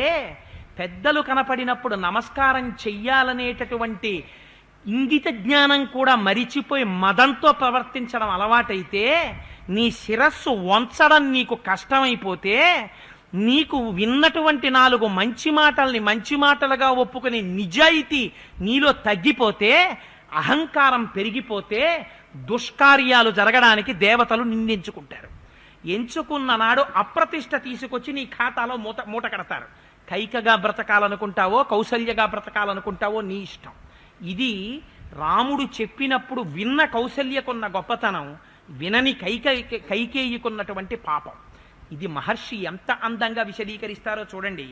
పెద్దలు కనపడినప్పుడు నమస్కారం చెయ్యాలనేటటువంటి ఇంగిత జ్ఞానం కూడా మరిచిపోయి మదంతో ప్రవర్తించడం అలవాటైతే, నీ శిరస్సు వంచడం నీకు కష్టమైపోతే, నీకు విన్నటువంటి 4 మంచి మాటల్ని మంచి మాటలుగా ఒప్పుకునే నిజాయితీ నీలో తగ్గిపోతే, అహంకారం పెరిగిపోతే దుష్కార్యాలు జరగడానికి దేవతలు నిందించుకుంటారు. ఎంచుకున్న నాడు అప్రతిష్ట తీసుకొచ్చి నీ ఖాతాలో మూట కడతారు. కైకగా బ్రతకాలనుకుంటావో కౌసల్యగా బ్రతకాలనుకుంటావో నీ ఇష్టం. ఇది రాముడు చెప్పినప్పుడు విన్న కౌసల్యకున్న గొప్పతనం, వినని కైకేయికున్నటువంటి పాపం. ఇది మహర్షి ఎంత అందంగా విశదీకరిస్తారో చూడండి.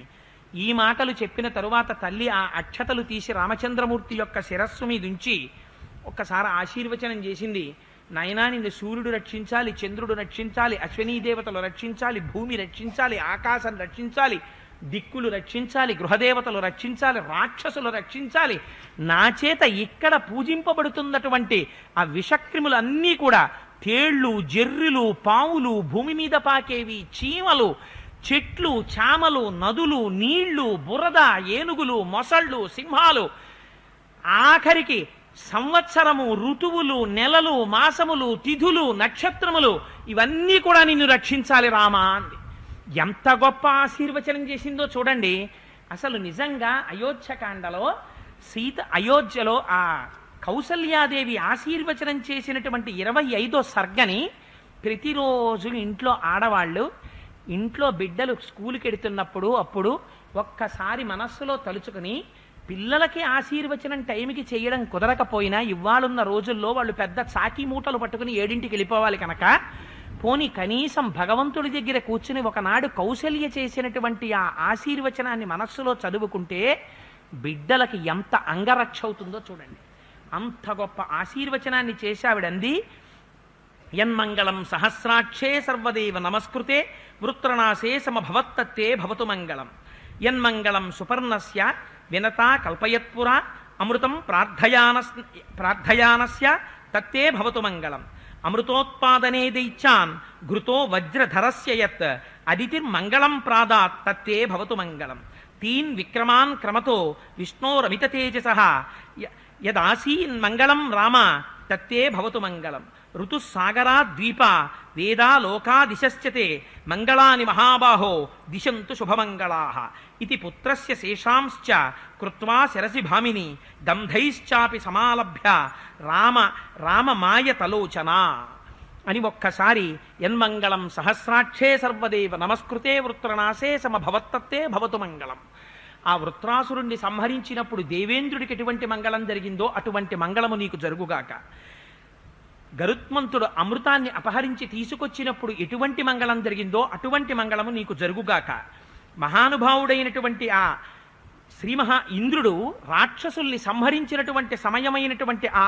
ఈ మాటలు చెప్పిన తరువాత తల్లి ఆ అక్షతలు తీసి రామచంద్రమూర్తి యొక్క శిరస్సు మీద ఉంచి ఒక్కసారి ఆశీర్వచనం చేసింది. నాయనా, నిన్ను సూర్యుడు రక్షించాలి, చంద్రుడు రక్షించాలి, అశ్వినీ దేవతలు రక్షించాలి, భూమి రక్షించాలి, ఆకాశం రక్షించాలి, దిక్కులు రక్షించాలి, గృహదేవతలు రక్షించాలి, రాక్షసులు రక్షించాలి. నా చేత ఇక్కడ పూజింపబడుతున్నటువంటి ఆ విషక్రిములన్నీ కూడా, తేళ్లు, జెర్రిలు, పావులు, భూమి మీద పాకేవి, చీమలు, చెట్లు, చామలు, నదులు, నీళ్లు, బురద, ఏనుగులు, మొసళ్ళు, సింహాలు, ఆఖరికి సంవత్సరము, ఋతువులు, నెలలు, మాసములు, తిథులు, నక్షత్రములు, ఇవన్నీ కూడా నిన్ను రక్షించాలి రామా అంది. ఎంత గొప్ప ఆశీర్వచనం చేసిందో చూడండి. అసలు నిజంగా అయోధ్యకాండలో అయోధ్యలో ఆ కౌసల్యాదేవి ఆశీర్వచనం చేసినటువంటి 25వ సర్గని ప్రతిరోజు ఇంట్లో ఆడవాళ్ళు, ఇంట్లో బిడ్డలు స్కూల్కి ఎడుతున్నప్పుడు అప్పుడు ఒక్కసారి మనస్సులో తలుచుకుని, పిల్లలకి ఆశీర్వచనం టైంకి చేయడం కుదరకపోయినా ఇవాళున్న రోజుల్లో వాళ్ళు పెద్ద చాకీ మూటలు పట్టుకుని 7ంటికి వెళ్ళిపోవాలి కనుక, పోని కనీసం భగవంతుడి దగ్గర కూర్చుని ఒకనాడు కౌసల్య చేసినటువంటి ఆ ఆశీర్వచనాన్ని మనస్సులో చదువుకుంటే బిడ్డలకి ఎంత అంగరక్ష అవుతుందో చూడండి. అంత గొప్ప ఆశీర్వచనాన్ని చేశావిడంది. యన్మంగళం సహస్రాక్షే సర్వదేవ నమస్కృతే వృత్రనాశే సమభవత్తత్తే భవతు మంగళం. యన్మంగళం సుపర్ణస్య వినతా కల్పయత్పురా అమృతం ప్రార్థయానస్య తత్తే భవతు మంగళం. అమృతోత్పాదనే దైత్యాన్ ఘృతో వజ్రధరస్య యత్ అదితిర్మంగళం ప్రాదాత్ తత్తే భవతు మంగళం. తీన్ విక్రమాన్ క్రమతో విష్ణోరమిత తేజసః యదాసీన్ మంగళం రామ తత్తే భవతు మంగళం. ఋతుస్సాగరా ద్వీప వేదా లోకా దిశశ్చతే మంగళాని మహాబాహో దిశంతు శుభమంగళా ఇది పుత్రస్య శేషాంశ్చ కృత్వా శిరసి భామిని గంధైశ్చాపి సమాలభ్య రామ రామమాయ తలోచన అని ఒక్కసారి యన్మంగళం సహస్రాక్షే సర్వదేవ నమస్కృతే వృత్రనాశే సమభవత్తత్తే భవతు మంగళం. ఆ వృత్రాసురుణ్ణి సంహరించినప్పుడు దేవేంద్రుడికి ఎటువంటి మంగళం జరిగిందో అటువంటి మంగళము నీకు జరుగుగాక. గరుత్మంతుడు అమృతాన్ని అపహరించి తీసుకొచ్చినప్పుడు ఎటువంటి మంగళం జరిగిందో అటువంటి మంగళము నీకు జరుగుగాక. మహానుభావుడైనటువంటి ఆ ఇంద్రుడు రాక్షసుల్ని సంహరించినటువంటి సమయమైనటువంటి ఆ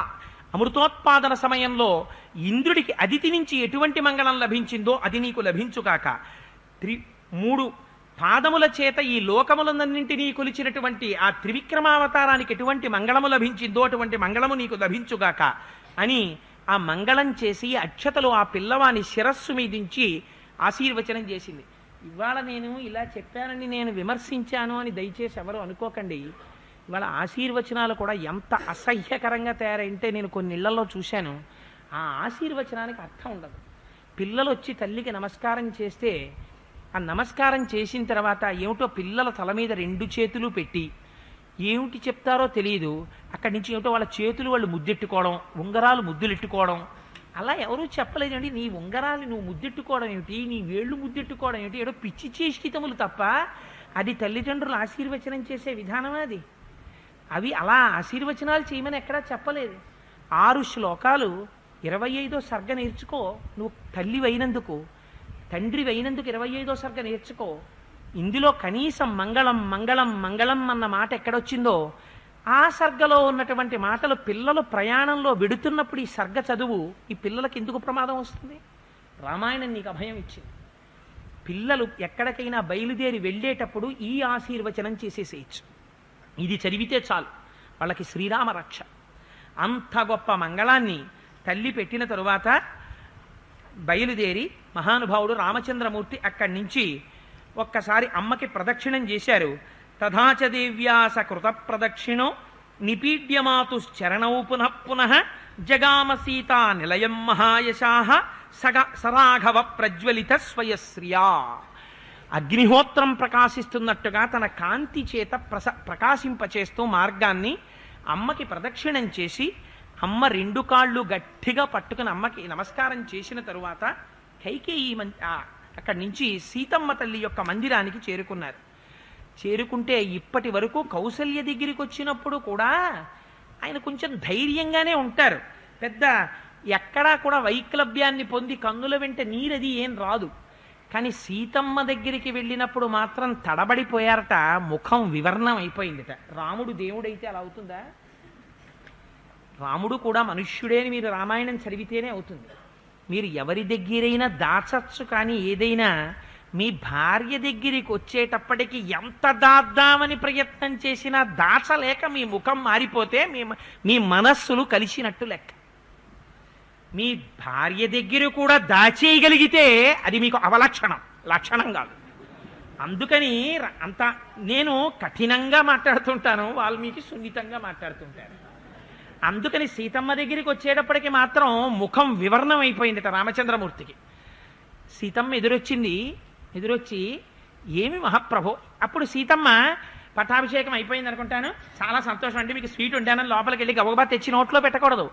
అమృతోత్పాదన సమయంలో ఇంద్రుడికి అదితి నుంచి ఎటువంటి మంగళం లభించిందో అది నీకు లభించుగాక. 3 పాదముల చేత ఈ లోకములన్నింటినీ కొలిచినటువంటి ఆ త్రివిక్రమావతారానికి ఎటువంటి మంగళము లభించిందో అటువంటి మంగళము నీకు లభించుగాక అని ఆ మంగళం చేసి అక్షతలు ఆ పిల్లవాని శిరస్సు మీదించి ఆశీర్వచనం చేసింది. ఇవాళ నేను ఇలా చెప్పానని నేను విమర్శించాను అని దయచేసి ఎవరు అనుకోకండి. ఇవాళ ఆశీర్వచనాలు కూడా ఎంత అసహ్యకరంగా తయారైంటే నేను కొన్ని ఇళ్లలో చూశాను. ఆ ఆశీర్వచనానికి అర్థం ఉండదు. పిల్లలు వచ్చి తల్లికి నమస్కారం చేస్తే ఆ నమస్కారం చేసిన తర్వాత ఏమిటో పిల్లల తల మీద 2 చేతులు పెట్టి ఏమిటి చెప్తారో తెలియదు. అక్కడి నుంచి ఏమిటో వాళ్ళ చేతులు వాళ్ళు ముద్దెట్టుకోవడం, ఉంగరాలు ముద్దులెట్టుకోవడం. అలా ఎవరూ చెప్పలేదండి. నీ ఉంగరాలు నువ్వు ముద్దెట్టుకోవడం ఏమిటి, నీ వేళ్ళు ముద్దెట్టుకోవడం ఏమిటి, ఏదో పిచ్చి చేష్టితములు తప్ప అది తల్లిదండ్రులు ఆశీర్వచనం చేసే విధానమా అది? అవి అలా ఆశీర్వచనాలు చేయమని ఎక్కడా చెప్పలేదు. 6 శ్లోకాలు 25వ సర్గ నేర్చుకో. నువ్వు తల్లి అయినందుకు, తండ్రి అయినందుకు 25వ సర్గ నేర్చుకో. ఇందులో కనీసం మంగళం మంగళం మంగళం అన్న మాట ఎక్కడొచ్చిందో ఆ సర్గలో ఉన్నటువంటి మాటలు పిల్లలు ప్రయాణంలో వెడుతున్నప్పుడు ఈ సర్గ చదువు. ఈ పిల్లలకి ఎందుకు ప్రమాదం వస్తుంది? రామాయణం నీకు అభయం ఇచ్చింది. పిల్లలు ఎక్కడికైనా బయలుదేరి వెళ్ళేటప్పుడు ఈ ఆశీర్వచనం చేసేసేయచ్చు. ఇది చదివితే చాలు వాళ్ళకి శ్రీరామ రక్ష. అంత గొప్ప మంగళాన్ని తల్లి పెట్టిన తరువాత బయలుదేరి మహానుభావుడు రామచంద్రమూర్తి అక్కడి నుంచి ఒక్కసారి అమ్మకి ప్రదక్షిణం చేశారు. తథాచ దేవ్యాస కృత ప్రదక్షిణో నిపీడ్యమాతుశ్చరణౌ పునః పునః జగామ సీతా నిలయం మహాయశాః సరాఘవ ప్రజ్వలిత స్వయశ్రియా. అగ్నిహోత్రం ప్రకాశిస్తున్నట్టుగా తన కాంతి చేత ప్రకాశింపచేస్తూ మార్గాన్ని అమ్మకి ప్రదక్షిణం చేసి అమ్మ 2 కాళ్ళు గట్టిగా పట్టుకుని అమ్మకి నమస్కారం చేసిన తరువాత కైకేయి అక్కడి నుంచి సీతమ్మ తల్లి యొక్క మందిరానికి చేరుకున్నారు. చేరుకుంటే ఇప్పటి వరకు కౌసల్య దగ్గరికి వచ్చినప్పుడు కూడా ఆయన కొంచెం ధైర్యంగానే ఉంటారు. పెద్ద ఎక్కడా కూడా వైక్లభ్యాన్ని పొంది కన్నుల వెంట నీరది ఏం రాదు. కానీ సీతమ్మ దగ్గరికి వెళ్ళినప్పుడు మాత్రం తడబడిపోయారట. ముఖం వివర్ణం అయిపోయిందిట. రాముడు దేవుడైతే అలా అవుతుందా? రాముడు కూడా మనుష్యుడే అని మీరు రామాయణం చదివితేనే అవుతుంది. మీరు ఎవరి దగ్గరైనా దాచచ్చు, కానీ ఏదైనా మీ భార్య దగ్గరికి వచ్చేటప్పటికి ఎంత దాద్దామని ప్రయత్నం చేసినా దాచలేక మీ ముఖం మారిపోతే మీ మనస్సులు కలిసినట్టు లెక్క. మీ భార్య దగ్గర కూడా దాచేయగలిగితే అది మీకు అవలక్షణం, లక్షణం కాదు. అందుకని అంత నేను కఠినంగా మాట్లాడుతుంటాను, వాల్మీకి సున్నితంగా మాట్లాడుతుంటారు. అందుకని సీతమ్మ దగ్గరికి వచ్చేటప్పటికి మాత్రం ముఖం వివర్ణం అయిపోయిందట రామచంద్రమూర్తికి. సీతమ్మ ఎదురొచ్చి ఏమి మహాప్రభో. అప్పుడు సీతమ్మ పట్టాభిషేకం అయిపోయింది అనుకుంటాను, చాలా సంతోషం అండి, మీకు స్వీట్ ఉంటానని లోపలికి వెళ్ళి గబగబా తెచ్చి నోట్లో పెట్టకూడదు.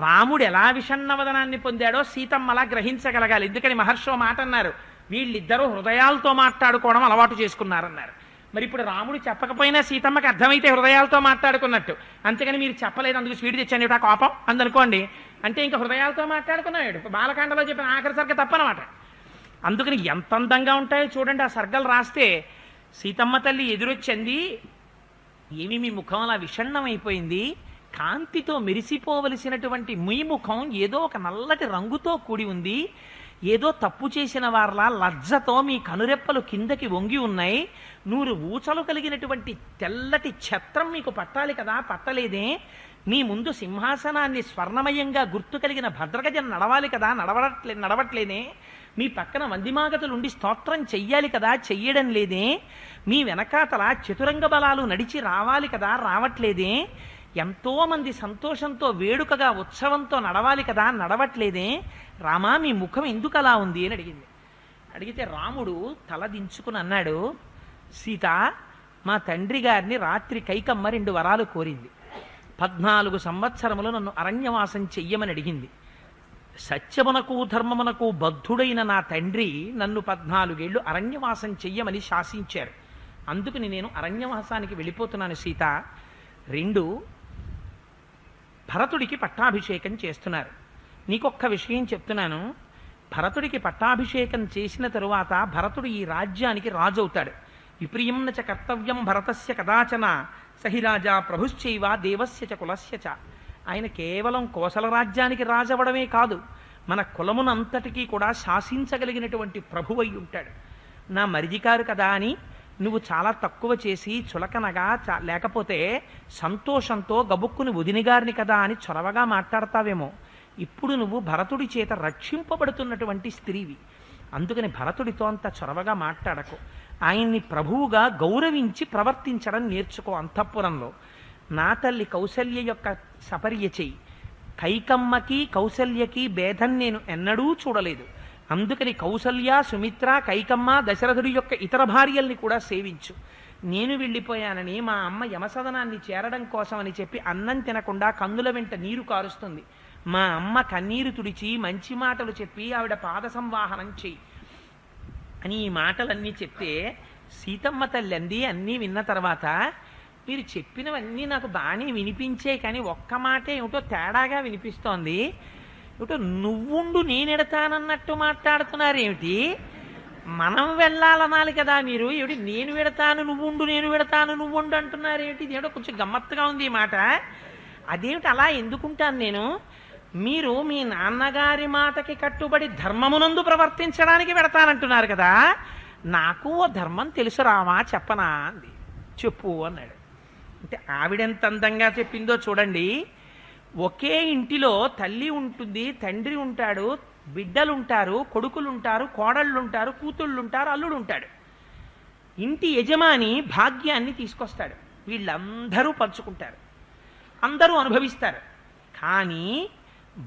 రాముడు ఎలా విషణ్ణవదనాన్ని పొందాడో సీతమ్మ అలా గ్రహించగలగాలి. ఎందుకని మహర్షి మాట అన్నారు, వీళ్ళిద్దరూ హృదయాలతో మాట్లాడుకోవడం అలవాటు చేసుకున్నారన్నారు. మరి ఇప్పుడు రాముడు చెప్పకపోయినా సీతమ్మకి అర్థమైతే హృదయాలతో మాట్లాడుకున్నట్టు. అంతేగాని మీరు చెప్పలేదు అందుకు స్వీట్ తెచ్చాను ఆ కోపం అందనుకోండి అంటే ఇంకా హృదయాలతో మాట్లాడుకున్నాడు. బాలకాండలో చెప్పిన ఆఖరి సర్గ తప్పనమాట. అందుకని ఎంత అందంగా ఉంటాయో చూడండి ఆ సర్గలు రాస్తే. సీతమ్మ తల్లి ఎదురొచ్చింది, ఏమి మీ ముఖం అలా విషణ్ణమైపోయింది, కాంతితో మెరిసిపోవలసినటువంటి మీ ముఖం ఏదో ఒక నల్లటి రంగుతో కూడి ఉంది, ఏదో తప్పు చేసిన వారిలా లజ్జతో మీ కనురెప్పలు కిందకి వంగి ఉన్నాయి, 100 ఊచలు కలిగినటువంటి తెల్లటి ఛత్రం మీకు పట్టాలి కదా, పట్టలేదే, మీ ముందు సింహాసనాన్ని స్వర్ణమయంగా గుర్తు కలిగిన భద్రగజం నడవాలి కదా, నడవట్లేదే, మీ పక్కన వందిమాగతులుండి స్తోత్రం చెయ్యాలి కదా, చెయ్యడం లేదే, మీ వెనకాతల చతురంగ బలాలు నడిచి రావాలి కదా, రావట్లేదే, ఎంతో మంది సంతోషంతో వేడుకగా ఉత్సవంతో నడవాలి కదా, నడవట్లేదే రామా, మీ ముఖం ఎందుకు అలా ఉంది అని అడిగింది. అడిగితే రాముడు తల దించుకుని అన్నాడు, సీత, మా తండ్రి గారిని రాత్రి కైకమ్మ 2 వరాలు కోరింది. 14 సంవత్సరములు నన్ను అరణ్యవాసం చెయ్యమని అడిగింది. సత్యమునకు ధర్మమునకు బద్ధుడైన నా తండ్రి నన్ను 14 ఏళ్ళు అరణ్యవాసం చెయ్యమని శాసించారు. అందుకని నేను అరణ్యవాసానికి వెళ్ళిపోతున్నాను సీత. 2, భరతుడికి పట్టాభిషేకం చేస్తున్నారు. నీకొక్క విషయం చెప్తున్నాను. భరతుడికి పట్టాభిషేకం చేసిన తరువాత భరతుడు ఈ రాజ్యానికి రాజు అవుతాడు. విప్రియం చ కర్తవ్యం భరతస్య కదాచన సహి రాజా ప్రభుశ్చైవ దేవస్య చ కులస్య చ. ఆయన కేవలం కోసల రాజ్యానికి రాజవడమే కాదు, మన కులమునంతటికీ కూడా శాసించగలిగినటువంటి ప్రభువై ఉంటాడు. నా మరిదికారు కదా అని నువ్వు చాలా తక్కువ చేసి చులకనగా లేకపోతే సంతోషంతో గబుక్కుని వదినిగారిని కదా అని చొరవగా మాట్లాడతావేమో. ఇప్పుడు నువ్వు భరతుడి చేత రక్షింపబడుతున్నటువంటి స్త్రీవి. అందుకని భరతుడితో అంత చొరవగా మాట్లాడకు. ఆయన్ని ప్రభువుగా గౌరవించి ప్రవర్తించడం నేర్చుకో. అంతఃపురంలో నా తల్లి కౌసల్య యొక్క సపర్య చెయ్యి. కైకమ్మకి కౌసల్యకి భేదం నేను ఎన్నడూ చూడలేదు. అందుకని కౌసల్య, సుమిత్ర, కైకమ్మ, దశరథుడి యొక్క ఇతర భార్యల్ని కూడా సేవించు. నేను వెళ్ళిపోయానని మా అమ్మ యమసదనాన్ని చేరడం కోసమని చెప్పి అన్నం తినకుండా కన్నుల వెంట నీరు కారుస్తుంది. మా అమ్మ కన్నీరు తుడిచి మంచి మాటలు చెప్పి ఆవిడ పాద సంవాహనం చెయ్యి అని ఈ మాటలన్నీ చెప్తే సీతమ్మ తల్లి అంది. అన్నీ విన్న తర్వాత, మీరు చెప్పినవన్నీ నాకు బాగానే వినిపించే, కానీ ఒక్క మాటే ఏమిటో తేడాగా వినిపిస్తోంది. ఏమిటో నువ్వుండు నేనెడతానన్నట్టు మాట్లాడుతున్నారేమిటి? మనం వెళ్ళాలనాలి కదా మీరు. ఏమిటి నేను వెడతాను నువ్వుండు, నేను వెడతాను నువ్వుండు అంటున్నారేమిటి? ఇదేమిటో కొంచెం గమ్మత్తుగా ఉంది ఈ మాట. అదేమిటి అలా ఎందుకుంటాను నేను? మీరు మీ నాన్నగారి మాటకి కట్టుబడి ధర్మమునందు ప్రవర్తించడానికి వెడతానంటున్నారు కదా, నాకు ఓ ధర్మం తెలుసు రామా, చెప్పనా అంది. చెప్పు అన్నాడు. అంటే ఆవిడెంత అందంగా చెప్పిందో చూడండి. ఒకే ఇంటిలో తల్లి ఉంటుంది, తండ్రి ఉంటాడు, బిడ్డలుంటారు, కొడుకులుంటారు, కోడళ్ళుంటారు, కూతుళ్ళుంటారు, అల్లుడుంటాడు. ఇంటి యజమాని భాగ్యాన్ని తీసుకొస్తాడు. వీళ్ళందరూ పంచుకుంటారు, అందరూ అనుభవిస్తారు. కానీ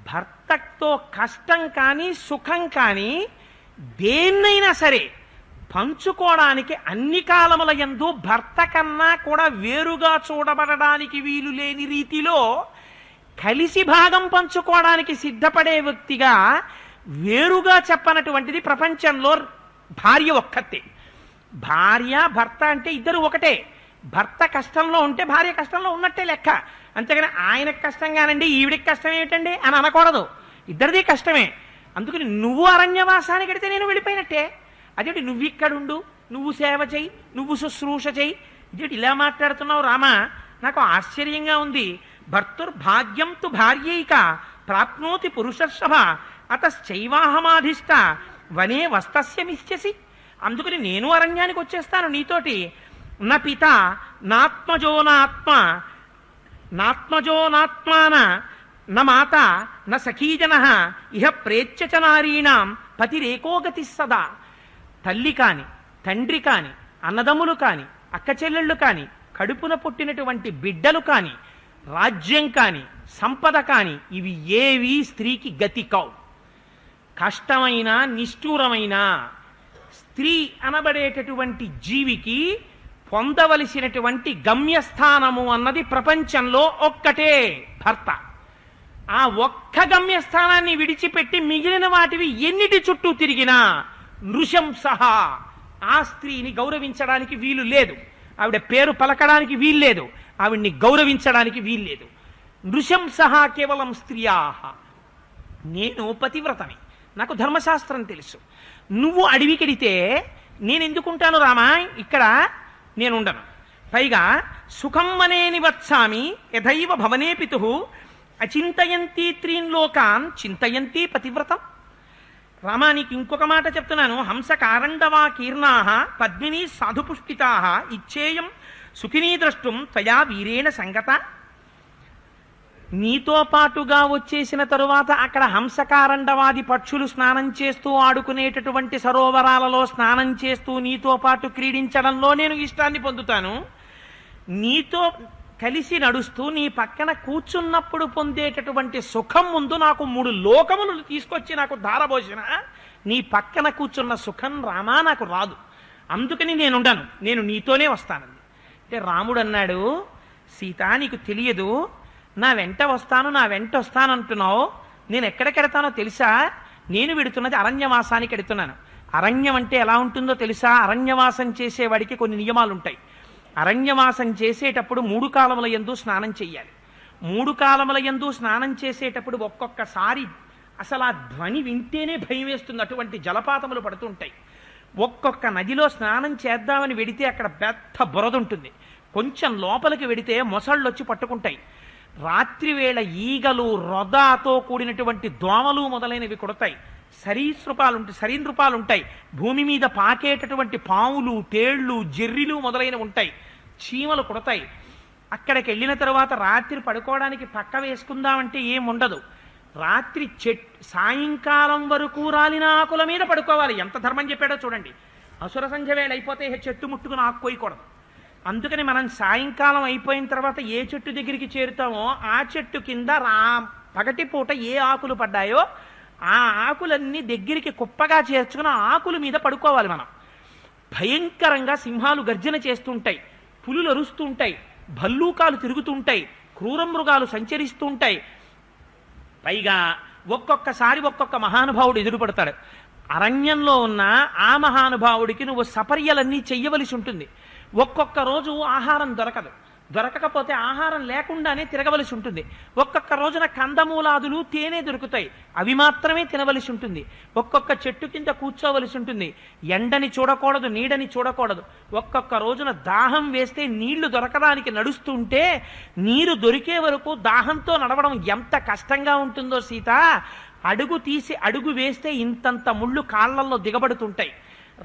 భర్తతో కష్టం కానీ సుఖం కానీ దేన్నైనా సరే పంచుకోవడానికి అన్ని కాలముల యందు భర్త కన్నా కూడా వేరుగా చూడబడడానికి వీలు లేని రీతిలో కలిసి భాగం పంచుకోవడానికి సిద్ధపడే వ్యక్తిగా వేరుగా చెప్పనటువంటిది ప్రపంచంలో భార్య ఒక్కతే. భార్య భర్త అంటే ఇద్దరు ఒకటే. భర్త కష్టంలో ఉంటే భార్య కష్టంలో ఉన్నట్టే లెక్క. అంతేగాని ఆయనకు కష్టంగానండి ఈవిడికి కష్టం ఏమిటండి అని అనకూడదు. ఇద్దరిది కష్టమే. అందుకని నువ్వు అరణ్యవాసానికి వెడితే నేను వెళ్ళిపోయినట్టే. అదేంటి నువ్వు ఇక్కడుండు, నువ్వు సేవ చెయ్యి, నువ్వు శుశ్రూష చెయ్యి, ఇదేంటి ఇలా మాట్లాడుతున్నావు రామా? నాకు ఆశ్చర్యంగా ఉంది. భర్తుర్భాగ్యం తు భార్యైక ప్రాప్నోతి పురుషర్షభ అతశ్చైవాహమాధిష్ట వనే వస్తస్యమిష్యసి. అందుకని నేను అరణ్యానికి వచ్చేస్తాను నీతోటి. నా పిత నాత్మజో నాత్మాన నా మాత నా సఖీజన ఇహ ప్రేత్య చ నారీణాం పతిరేకోగతి సదా. తల్లి కాని, తండ్రి కాని, అన్నదమ్ములు కాని, అక్క చెల్లెళ్ళు కాని, కడుపున పుట్టినటువంటి బిడ్డలు కాని, రాజ్యం కాని, సంపద కాని, ఇవి ఏవి స్త్రీకి గతి కావు. కష్టమైన నిష్ఠూరమైన స్త్రీ అనబడేటటువంటి జీవికి పొందవలసినటువంటి గమ్యస్థానము అన్నది ప్రపంచంలో ఒక్కటే, భర్త. ఆ ఒక్క గమ్యస్థానాన్ని విడిచిపెట్టి మిగిలిన వాటివి ఎన్నిటి చుట్టూ తిరిగినా నృశంస, ఆ స్త్రీని గౌరవించడానికి వీలు లేదు. ఆవిడ పేరు పలకడానికి వీల్లేదు, ఆవిడ్ని గౌరవించడానికి వీల్లేదు. నృశంస కేవలం స్త్రియా. నేను పతివ్రతని, నాకు ధర్మశాస్త్రం తెలుసు. నువ్వు అడవికెడితే నేనెందుకుంటాను రామా? ఇక్కడ నేనుండను. పైగా సుఖం వనేని వచ్చామి యథైవ భవనే పితు అచింతయంతి త్రీన్ లోకాన్ చింతయంతి పతివ్రతం. రామా, నీకు ఇంకొక మాట చెప్తున్నాను. హంస కారండవా కీర్ణాః పద్మినీ సాధుపుష్పితాః ఇచ్చేయం సుఖినీ ద్రష్టుం త్వయా వీరేణ సంగత. నీతో పాటుగా వచ్చేసిన తరువాత అక్కడ హంసకారండవాది పక్షులు స్నానం చేస్తూ ఆడుకునేటటువంటి సరోవరాలలో స్నానం చేస్తూ నీతో పాటు క్రీడించడంలో నేను ఇష్టాన్ని పొందుతాను. నీతో కలిసి నడుస్తూ నీ పక్కన కూర్చున్నప్పుడు పొందేటటువంటి సుఖం ముందు నాకు 3 లోకములు తీసుకొచ్చి నాకు ధారపోసిన నీ పక్కన కూర్చున్న సుఖం రామా నాకు రాదు, అందుకని నేనుండను, నేను నీతోనే వస్తానండి. అంటే రాముడు అన్నాడు, సీత నీకు తెలియదు, నా వెంట వస్తానంటున్నావు, నేను ఎక్కడికెడతానో తెలుసా? నేను వెడుతున్నది అరణ్యవాసానికి ఎడుతున్నాను. అరణ్యం అంటే ఎలా ఉంటుందో తెలుసా? అరణ్యవాసం చేసేవాడికి కొన్ని నియమాలు ఉంటాయి. అరణ్యవాసం చేసేటప్పుడు 3 కాలముల యందు స్నానం చెయ్యాలి. 3 కాలముల యందు స్నానం చేసేటప్పుడు ఒక్కొక్కసారి అసలు ఆ ధ్వని వింటేనే భయం వేస్తుంది, అటువంటి జలపాతములు పడుతుంటాయి. ఒక్కొక్క నదిలో స్నానం చేద్దామని వెడితే అక్కడ పెద్ద బురద ఉంటుంది, కొంచెం లోపలికి వెడితే మొసళ్ళు వచ్చి పట్టుకుంటాయి. రాత్రివేళ ఈగలు రొదతో కూడినటువంటి దోమలు మొదలైనవి కొడతాయి. సరీనృపాలు ఉంటాయి. భూమి మీద పాకేటటువంటి పాములు, తేళ్లు, జెర్రిలు మొదలైనవి ఉంటాయి. చీమలు కొడతాయి. అక్కడికి వెళ్ళిన తర్వాత రాత్రి పడుకోవడానికి పక్క వేసుకుందామంటే ఏముండదు. రాత్రి సాయంకాలం వరకు రాలిన ఆకుల మీద పడుకోవాలి. ఎంత ధర్మం చెప్పాడో చూడండి. అసుర సంధ్య వేళ అయిపోతే చెట్టు ముట్టుకుని ఆకు కోయకూడదు. అందుకని మనం సాయంకాలం అయిపోయిన తర్వాత ఏ చెట్టు దగ్గరికి చేరుతామో ఆ చెట్టు కింద పగటిపూట ఏ ఆకులు పడ్డాయో ఆ ఆకులన్నీ దగ్గరికి కుప్పగా చేర్చుకుని ఆకుల మీద పడుకోవాలి మనం. భయంకరంగా సింహాలు గర్జన చేస్తుంటాయి, పులులు అరుస్తుంటాయి, భల్లూకాలు తిరుగుతుంటాయి, క్రూర మృగాలు సంచరిస్తూ ఉంటాయి. పైగా ఒక్కొక్కసారి ఒక్కొక్క మహానుభావుడు ఎదురుపడతాడు. అరణ్యంలో ఉన్న ఆ మహానుభావుడికి నువ్వు సపర్యలన్నీ చెయ్యవలసి ఉంటుంది. ఒక్కొక్క రోజు ఆహారం దొరకకపోతే ఆహారం లేకుండానే తిరగవలసి ఉంటుంది. ఒక్కొక్క రోజున కందమూలాదులు, తేనె దొరుకుతాయి, అవి మాత్రమే తినవలసి ఉంటుంది. ఒక్కొక్క చెట్టు కింద కూర్చోవలసి ఉంటుంది. ఎండని చూడకూడదు, నీడని చూడకూడదు. ఒక్కొక్క రోజున దాహం వేస్తే నీళ్లు దొరకడానికి నడుస్తుంటే నీరు దొరికే వరకు దాహంతో నడవడం ఎంత కష్టంగా ఉంటుందో సీత. అడుగు వేస్తే ఇంతంత ముళ్ళు కాళ్లల్లో దిగబడుతుంటాయి,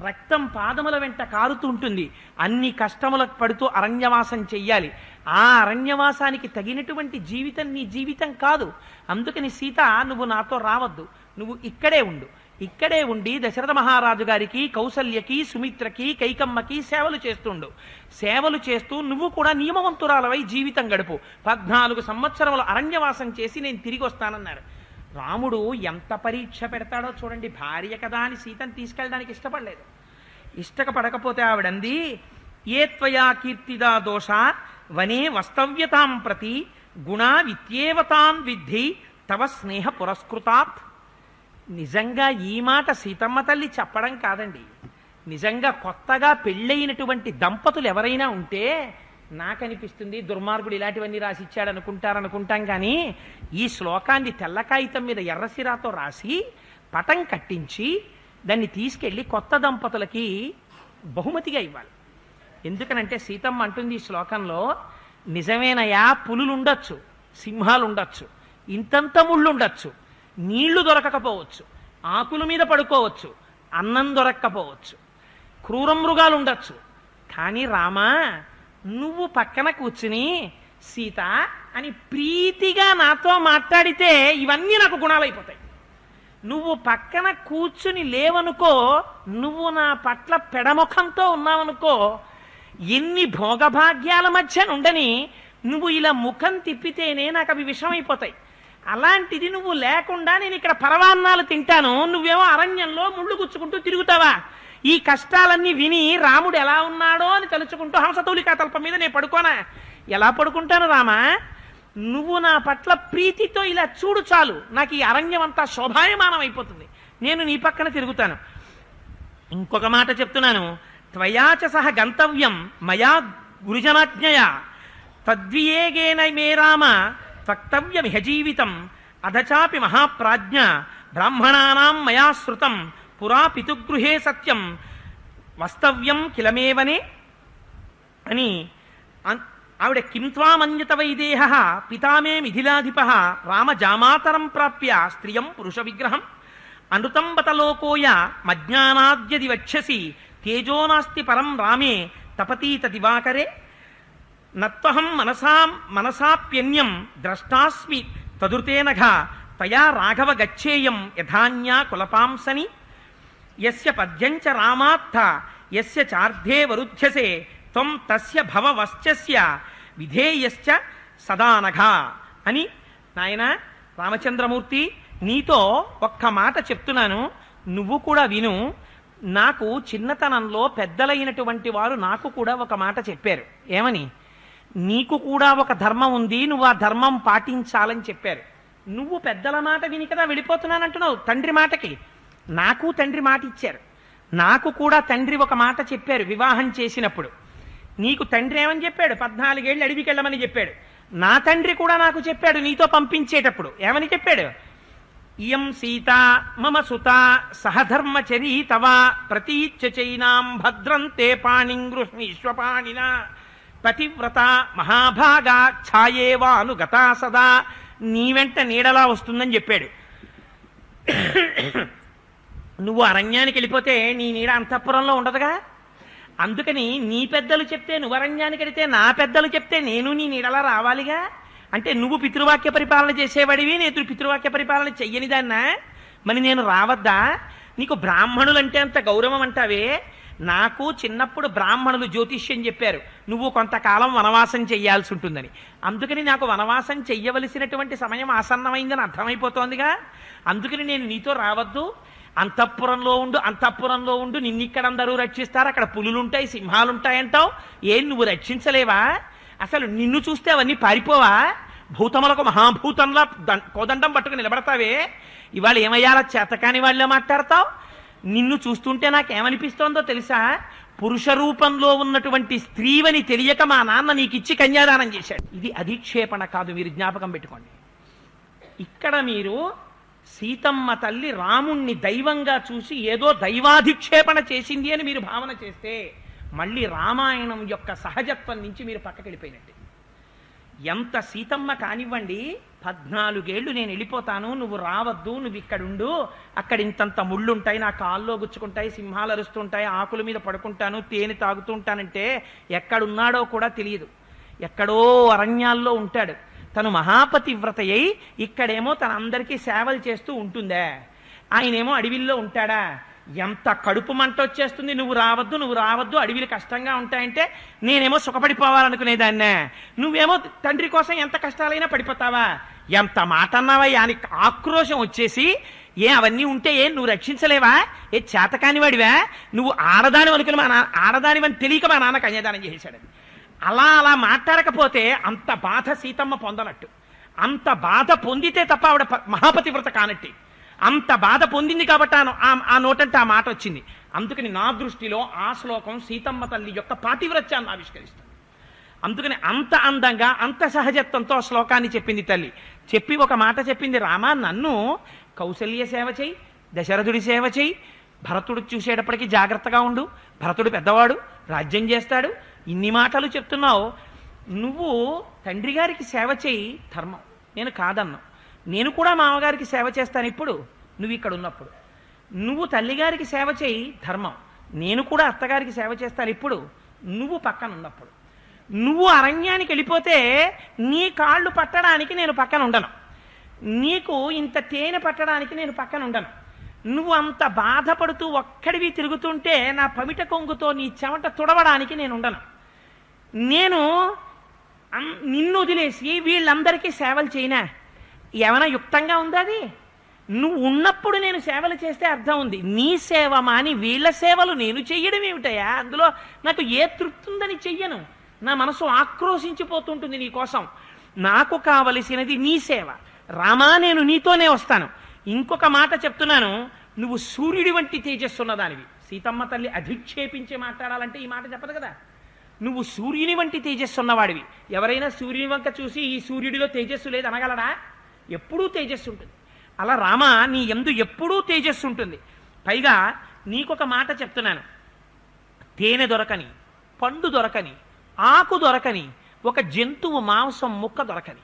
రక్తం పాదముల వెంట కారుతుంటుంది. అన్ని కష్టములకు పడుతూ అరణ్యవాసం చెయ్యాలి. ఆ అరణ్యవాసానికి తగినటువంటి జీవితం నీ జీవితం కాదు. అందుకని సీత నువ్వు నాతో రావద్దు, నువ్వు ఇక్కడే ఉండి దశరథ మహారాజు గారికి, కౌసల్యకి, సుమిత్రకి, కైకమ్మకి సేవలు చేస్తూ నువ్వు కూడా నియమవంతురాలవై జీవితం గడుపు. 14 సంవత్సరములు అరణ్యవాసం చేసి నేను తిరిగి వస్తానన్నారు. రాముడు ఎంత పరీక్ష పెడతాడో చూడండి. భార్య కదా అని సీతను తీసుకెళ్ళడానికి ఇష్టపడకపోతే ఆవిడంది, ఏ త్వయా కీర్తిదా దోష వనే వస్తవ్యతాం ప్రతి గుణా విత్యేవతాన్ విద్ధి తవ స్నేహ పురస్కృతాత్. నిజంగా ఈ మాట సీతమ్మ తల్లి చెప్పడం కాదండి. నిజంగా కొత్తగా పెళ్ళయినటువంటి దంపతులు ఎవరైనా ఉంటే నాకనిపిస్తుంది దుర్మార్గుడు ఇలాంటివన్నీ రాసి ఇచ్చాడనుకుంటాం. కానీ ఈ శ్లోకాన్ని తెల్ల కాగితం మీద ఎర్రసిరాతో రాసి పటం కట్టించి దాన్ని తీసుకెళ్ళి కొత్త దంపతులకి బహుమతిగా ఇవ్వాలి. ఎందుకనంటే సీతమ్మ అంటుంది ఈ శ్లోకంలో, నిజమేనయా పులులుండొచ్చు, సింహాలుండొచ్చు, ఇంతంత ముళ్ళుండొచ్చు, నీళ్లు దొరకకపోవచ్చు, ఆకుల మీద పడుకోవచ్చు, అన్నం దొరక్కపోవచ్చు, క్రూర మృగాలు ఉండొచ్చు. కానీ రామా నువ్వు పక్కన కూర్చుని సీత అని ప్రీతిగా నాతో మాట్లాడితే ఇవన్నీ నాకు గుణాలైపోతాయి. నువ్వు పక్కన కూర్చుని లేవనుకో, నువ్వు నా పట్ల పెడముఖంతో ఉన్నావనుకో, ఎన్ని భోగభాగ్యాల మధ్య నుండని నువ్వు ఇలా ముఖం తిప్పితేనే నాకు అవి విషమైపోతాయి. అలాంటిది నువ్వు లేకుండా నేను ఇక్కడ పరవాన్నాలు తింటాను, నువ్వేమో అరణ్యంలో ముళ్ళు గుచ్చుకుంటూ తిరుగుతావా? ఈ కష్టాలన్నీ విని రాముడు ఎలా ఉన్నాడో అని తలుచుకుంటూ హంసతూలికా తల్పం మీద నేను పడుకోనా? ఎలా పడుకుంటాను రామా? నువ్వు నా పట్ల ప్రీతితో ఇలా చూడు చాలు, నాకు ఈ అరణ్యం అంతా శోభాయమానం అయిపోతుంది, నేను నీ పక్కన తిరుగుతాను. ఇంకొక మాట చెప్తున్నాను, త్వయాచ సహ గంతవ్యం మయా గురుజనాజ్ఞయ తద్వియేగేన మే రామ త్వక్తవ్యమిహ జీవితం అధచాపి మహాప్రాజ్ఞ బ్రాహ్మణానాం మయా శృతం పురా పితుగృహే సత్యం వస్తవ్యం కిలమేవనే అని ఆవిడ కింత్వామన్యత వైదేహ పితామే మిథిలాధిప రామజామాతరం ప్రాప్య స్త్రియం పురుష విగ్రహం అనృతం బత లోకోయ మజ్ఞానాద్యది వక్షసి తేజోనాస్తి పరం రామే తపతీత దివాకరే నత్వహం మనసాప్యన్యం ద్రష్టాస్మి తదుర్తేనఘ తయా రాఘవ గచ్చేయం యథాన్యా కులపాంసని యస్య పద్యంచ రామాత్థ యస్య చార్ధే వరుధ్యసే త్వం తస్య భవవశ్చస్య విధేయశ్చ సదానఘ అని. నాయన రామచంద్రమూర్తి, నీతో ఒక్క మాట చెప్తున్నాను, నువ్వు కూడా విను. నాకు చిన్నతనంలో పెద్దలైనటువంటి వారు నాకు కూడా ఒక మాట చెప్పారు. ఏమని? నీకు కూడా ఒక ధర్మం ఉంది, నువ్వు ఆ ధర్మం పాటించాలని చెప్పారు. నువ్వు పెద్దల మాట విని కదా వెళ్ళిపోతున్నానంటున్నావు తండ్రి మాటకి. నాకు తండ్రి మాట ఇచ్చారు. నాకు కూడా తండ్రి ఒక మాట చెప్పారు వివాహం చేసినప్పుడు. నీకు తండ్రి ఏమని చెప్పాడు? 14 ఏళ్ళు అడవికి వెళ్ళమని చెప్పాడు. నా తండ్రి కూడా నాకు చెప్పాడు నీతో పంపించేటప్పుడు. ఏమని చెప్పాడు? ఇయం సీత మమ సుత సహధర్మచరీ తవ ప్రతీచ్య చైనాం భద్రంతే పాణిం గృహ్ణీష్వపాణిన పతివ్రత మహాభాగా ఛాయేవానుగతా సదా. నీ వెంట నీడలా వస్తుందని చెప్పాడు. నువ్వు అరణ్యానికి వెళ్ళిపోతే నీ నీడ అంతఃపురంలో ఉండదుగా. అందుకని నీ పెద్దలు చెప్తే నువ్వు అరణ్యానికి వెళితే, నా పెద్దలు చెప్తే నేను నీ నీడలా రావాలిగా. అంటే నువ్వు పితృవాక్య పరిపాలన చేసేవాడివి, నేను పితృవాక్య పరిపాలన చెయ్యని దాన్నా? మరి నేను రావద్దా? నీకు బ్రాహ్మణులంటే అంత గౌరవం అంటావే. నాకు చిన్నప్పుడు బ్రాహ్మణులు జ్యోతిష్యం చెప్పారు, నువ్వు కొంతకాలం వనవాసం చెయ్యాల్సి ఉంటుందని. అందుకని నాకు వనవాసం చెయ్యవలసినటువంటి సమయం ఆసన్నమైందని అర్థమైపోతోందిగా. అందుకని నేను నీతో రావద్దు. అంతఃపురంలో ఉండు, అంతఃపురంలో ఉండు, నిన్నిక్కడందరూ రక్షిస్తారు, అక్కడ పులులుంటాయి, సింహాలుంటాయంటావు. ఏం నువ్వు రక్షించలేవా? అసలు నిన్ను చూస్తే అవన్నీ పారిపోవా? భూతములకు మహాభూతంలా కోదండం పట్టుకుని నిలబడతావే. ఇవాళ ఏమయ్యాలా చేతకాని వాళ్ళే మాట్లాడతావు. నిన్ను చూస్తుంటే నాకేమనిపిస్తోందో తెలుసా? పురుష రూపంలో ఉన్నటువంటి స్త్రీవని తెలియక మా నాన్న నీకిచ్చి కన్యాదానం చేశాడు. ఇది అధిక్షేపణ కాదు, మీరు జ్ఞాపకం పెట్టుకోండి. ఇక్కడ మీరు సీతమ్మ తల్లి రాముణ్ణి దైవంగా చూసి ఏదో దైవాధిక్షేపణ చేసింది అని మీరు భావన చేస్తే మళ్ళీ రామాయణం యొక్క సహజత్వం నుంచి మీరు పక్కకి వెళ్ళిపోయినట్టే. ఎంత సీతమ్మ కానివ్వండి, 14 ఏళ్ళు నేను వెళ్ళిపోతాను, నువ్వు రావద్దు, నువ్వు ఇక్కడుండు, అక్కడ ఇంతంత ముళ్ళుంటాయి, నా కాల్లో గుచ్చుకుంటాయి, సింహాలు అరుస్తుంటాయి, ఆకుల మీద పడుకుంటాను, తేనె తాగుతూ ఉంటానంటే ఎక్కడున్నాడో కూడా తెలియదు. ఎక్కడో అరణ్యాల్లో ఉంటాడు. తను మహాపతివ్రత అయి ఇక్కడేమో తన అందరికీ సేవలు చేస్తూ ఉంటుందే. ఆయనేమో అడవిల్లో ఉంటాడా? ఎంత కడుపు మంట వచ్చేస్తుంది, నువ్వు రావద్దు, నువ్వు రావద్దు, అడవిలు కష్టంగా ఉంటాయంటే నేనేమో సుఖపడిపోవాలనుకునేదాన్నే. నువ్వేమో తండ్రి కోసం ఎంత కష్టాలైనా పడిపోతావా? ఎంత మాట అన్నావా? అని ఆక్రోశం వచ్చేసి, అవన్నీ ఉంటే నువ్వు రక్షించలేవా? చేతకాని వాడివా? నువ్వు ఆడదాని అనుకుని ఆడదానివని తెలియక మా నాన్న కన్యాదానం చేశాడు. అలా మాట్లాడకపోతే అంత బాధ సీతమ్మ పొందనట్టు. అంత బాధ పొందితే తప్ప ఆవిడ మహాపతివ్రత కానట్టి. అంత బాధ పొందింది కాబట్టి ఆ నోటంటే ఆ మాట వచ్చింది. అందుకని నా దృష్టిలో ఆ శ్లోకం సీతమ్మ తల్లి యొక్క పాతివ్రత్యాన్ని ఆవిష్కరిస్తుంది. అందుకని అంత అందంగా అంత సహజత్వంతో ఆ శ్లోకాన్ని చెప్పింది తల్లి. చెప్పి ఒక మాట చెప్పింది, రామా నన్ను కౌసల్య సేవ చేయి, దశరథుడి సేవ చేయి, భరతుడు చూసేటప్పటికి జాగ్రత్తగా ఉండు, భరతుడు పెద్దవాడు, రాజ్యం చేస్తాడు, ఇన్ని మాటలు చెప్తున్నావు. నువ్వు తండ్రి గారికి సేవ చేయి, ధర్మం, నేను కాదన్నా. నేను కూడా మామగారికి సేవ చేస్తాను ఇప్పుడు నువ్వు ఇక్కడ ఉన్నప్పుడు. నువ్వు తల్లిగారికి సేవ చేయి, ధర్మం, నేను కూడా అత్తగారికి సేవ చేస్తాను ఇప్పుడు నువ్వు పక్కన ఉన్నప్పుడు. నువ్వు అరణ్యానికి వెళ్ళిపోతే నీ కాళ్ళు పట్టడానికి నేను పక్కన ఉండను, నీకు ఇంత తేనె పట్టడానికి నేను పక్కన ఉండను. నువ్వు అంత బాధపడుతూ ఒక్కడివి తిరుగుతుంటే నా పమిట కొంగుతో నీ చెమట తుడవడానికి నేను ఉండను. నేను నిన్ను వదిలేసి వీళ్ళందరికీ సేవలు చేయనా? ఏమైనా యుక్తంగా ఉందా? అది నువ్వు ఉన్నప్పుడు నేను సేవలు చేస్తే అర్థం ఉంది. నీ సేవ మాని వీళ్ళ సేవలు నేను చెయ్యడం ఏమిటయా? అందులో నాకు ఏ తృప్తి ఉందని చెయ్యను. నా మనసు ఆక్రోశించిపోతుంటుంది నీ కోసం. నాకు కావలసినది నీ సేవ. రామా నేను నీతోనే వస్తాను. ఇంకొక మాట చెప్తున్నాను, నువ్వు సూర్యుడి వంటి తేజస్సున్నదానివి. సీతమ్మ తల్లి అధిక్షేపించి మాట్లాడాలంటే ఈ మాట చెప్పదు కదా. నువ్వు సూర్యుని వంటి తేజస్సున్నవాడివి. ఎవరైనా సూర్యుని వంక చూసి ఈ సూర్యుడిలో తేజస్సు లేదు అనగలడా? ఎప్పుడూ తేజస్సు ఉంటుంది. అలా రామా నీ యందు ఎప్పుడూ తేజస్సు ఉంటుంది. పైగా నీకొక మాట చెప్తున్నాను, తేనె దొరకని, పండు దొరకని, ఆకు దొరకని, ఒక జంతువు మాంసం ముక్క దొరకని.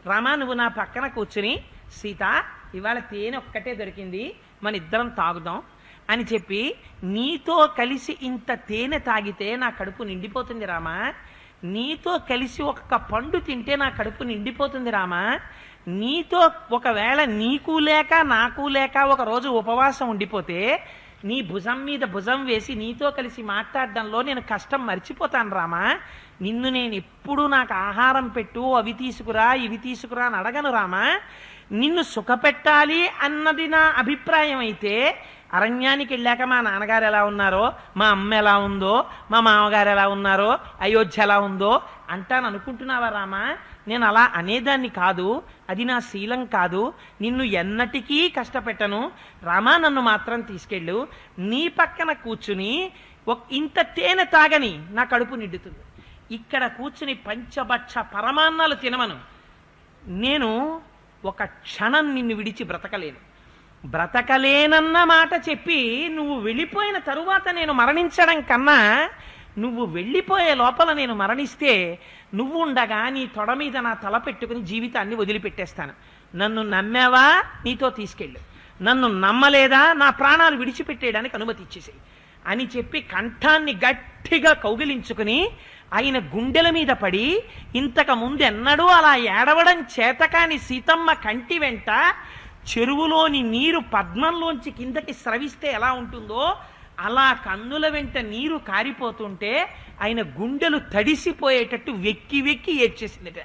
రామా నువ్వు నా పక్కన కూర్చుని, సీత ఇవాళ తేనె ఒక్కటే దొరికింది, మన ఇద్దరం తాగుదాం అని చెప్పి నీతో కలిసి ఇంత తేనె తాగితే నా కడుపు నిండిపోతుంది రామా. నీతో కలిసి ఒక్క పండు తింటే నా కడుపు నిండిపోతుంది రామా. నీతో ఒకవేళ నీకు లేక నాకు లేక ఒక రోజు ఉపవాసం ఉండిపోతే నీ భుజం మీద భుజం వేసి నీతో కలిసి మాట్లాడడంలో నేను కష్టం మర్చిపోతాను రామా. నిన్ను నేను ఎప్పుడూ నాకు ఆహారం పెట్టు, అవి తీసుకురా ఇవి తీసుకురా అని అడగను రామా. నిన్ను సుఖపెట్టాలి అన్నది నా అభిప్రాయం అయితే అరణ్యానికి వెళ్ళాక మా నాన్నగారు ఎలా ఉన్నారో, మా అమ్మ ఎలా ఉందో, మా మామగారు ఎలా ఉన్నారో, అయోధ్య ఎలా ఉందో అంటాను అనుకుంటున్నావా రామా? నేను అలా అనేదాన్ని కాదు, అది నా శీలం కాదు. నిన్ను ఎన్నటికీ కష్టపెట్టను రామా, నన్ను మాత్రం తీసుకెళ్ళు. నీ పక్కన కూర్చుని ఇంత తేనె తాగని నా కడుపు నిండుతుంది. ఇక్కడ కూర్చుని పంచభక్ష పరమాన్నాలు తినమను. నేను ఒక క్షణం నిన్ను విడిచి బ్రతకలేనన్న మాట చెప్పి నువ్వు వెళ్ళిపోయిన తరువాత నేను మరణించడం కన్నా, నువ్వు వెళ్ళిపోయే లోపల నేను మరణిస్తే నువ్వు ఉండగా నీ తొడ మీద నా తల పెట్టుకుని జీవితాన్ని వదిలిపెట్టేస్తాను. నన్ను నమ్మావా, నీతో తీసుకెళ్ళు. నన్ను నమ్మలేదా, నా ప్రాణాలు విడిచిపెట్టేయడానికి అనుమతి ఇచ్చేసేయి అని చెప్పి కంఠాన్ని గట్టిగా కౌగిలించుకుని ఆయన గుండెల మీద పడి, ఇంతకు ముందెన్నడూ అలా ఏడవడం చేతకాని సీతమ్మ కంటి వెంట చెరువులోని నీరు పద్మంలోంచి కిందకి స్రవిస్తే ఎలా ఉంటుందో అలా కన్నుల వెంట నీరు కారిపోతుంటే ఆయన గుండెలు తడిసిపోయేటట్టు వెక్కి వెక్కి ఏడ్చేసిందట.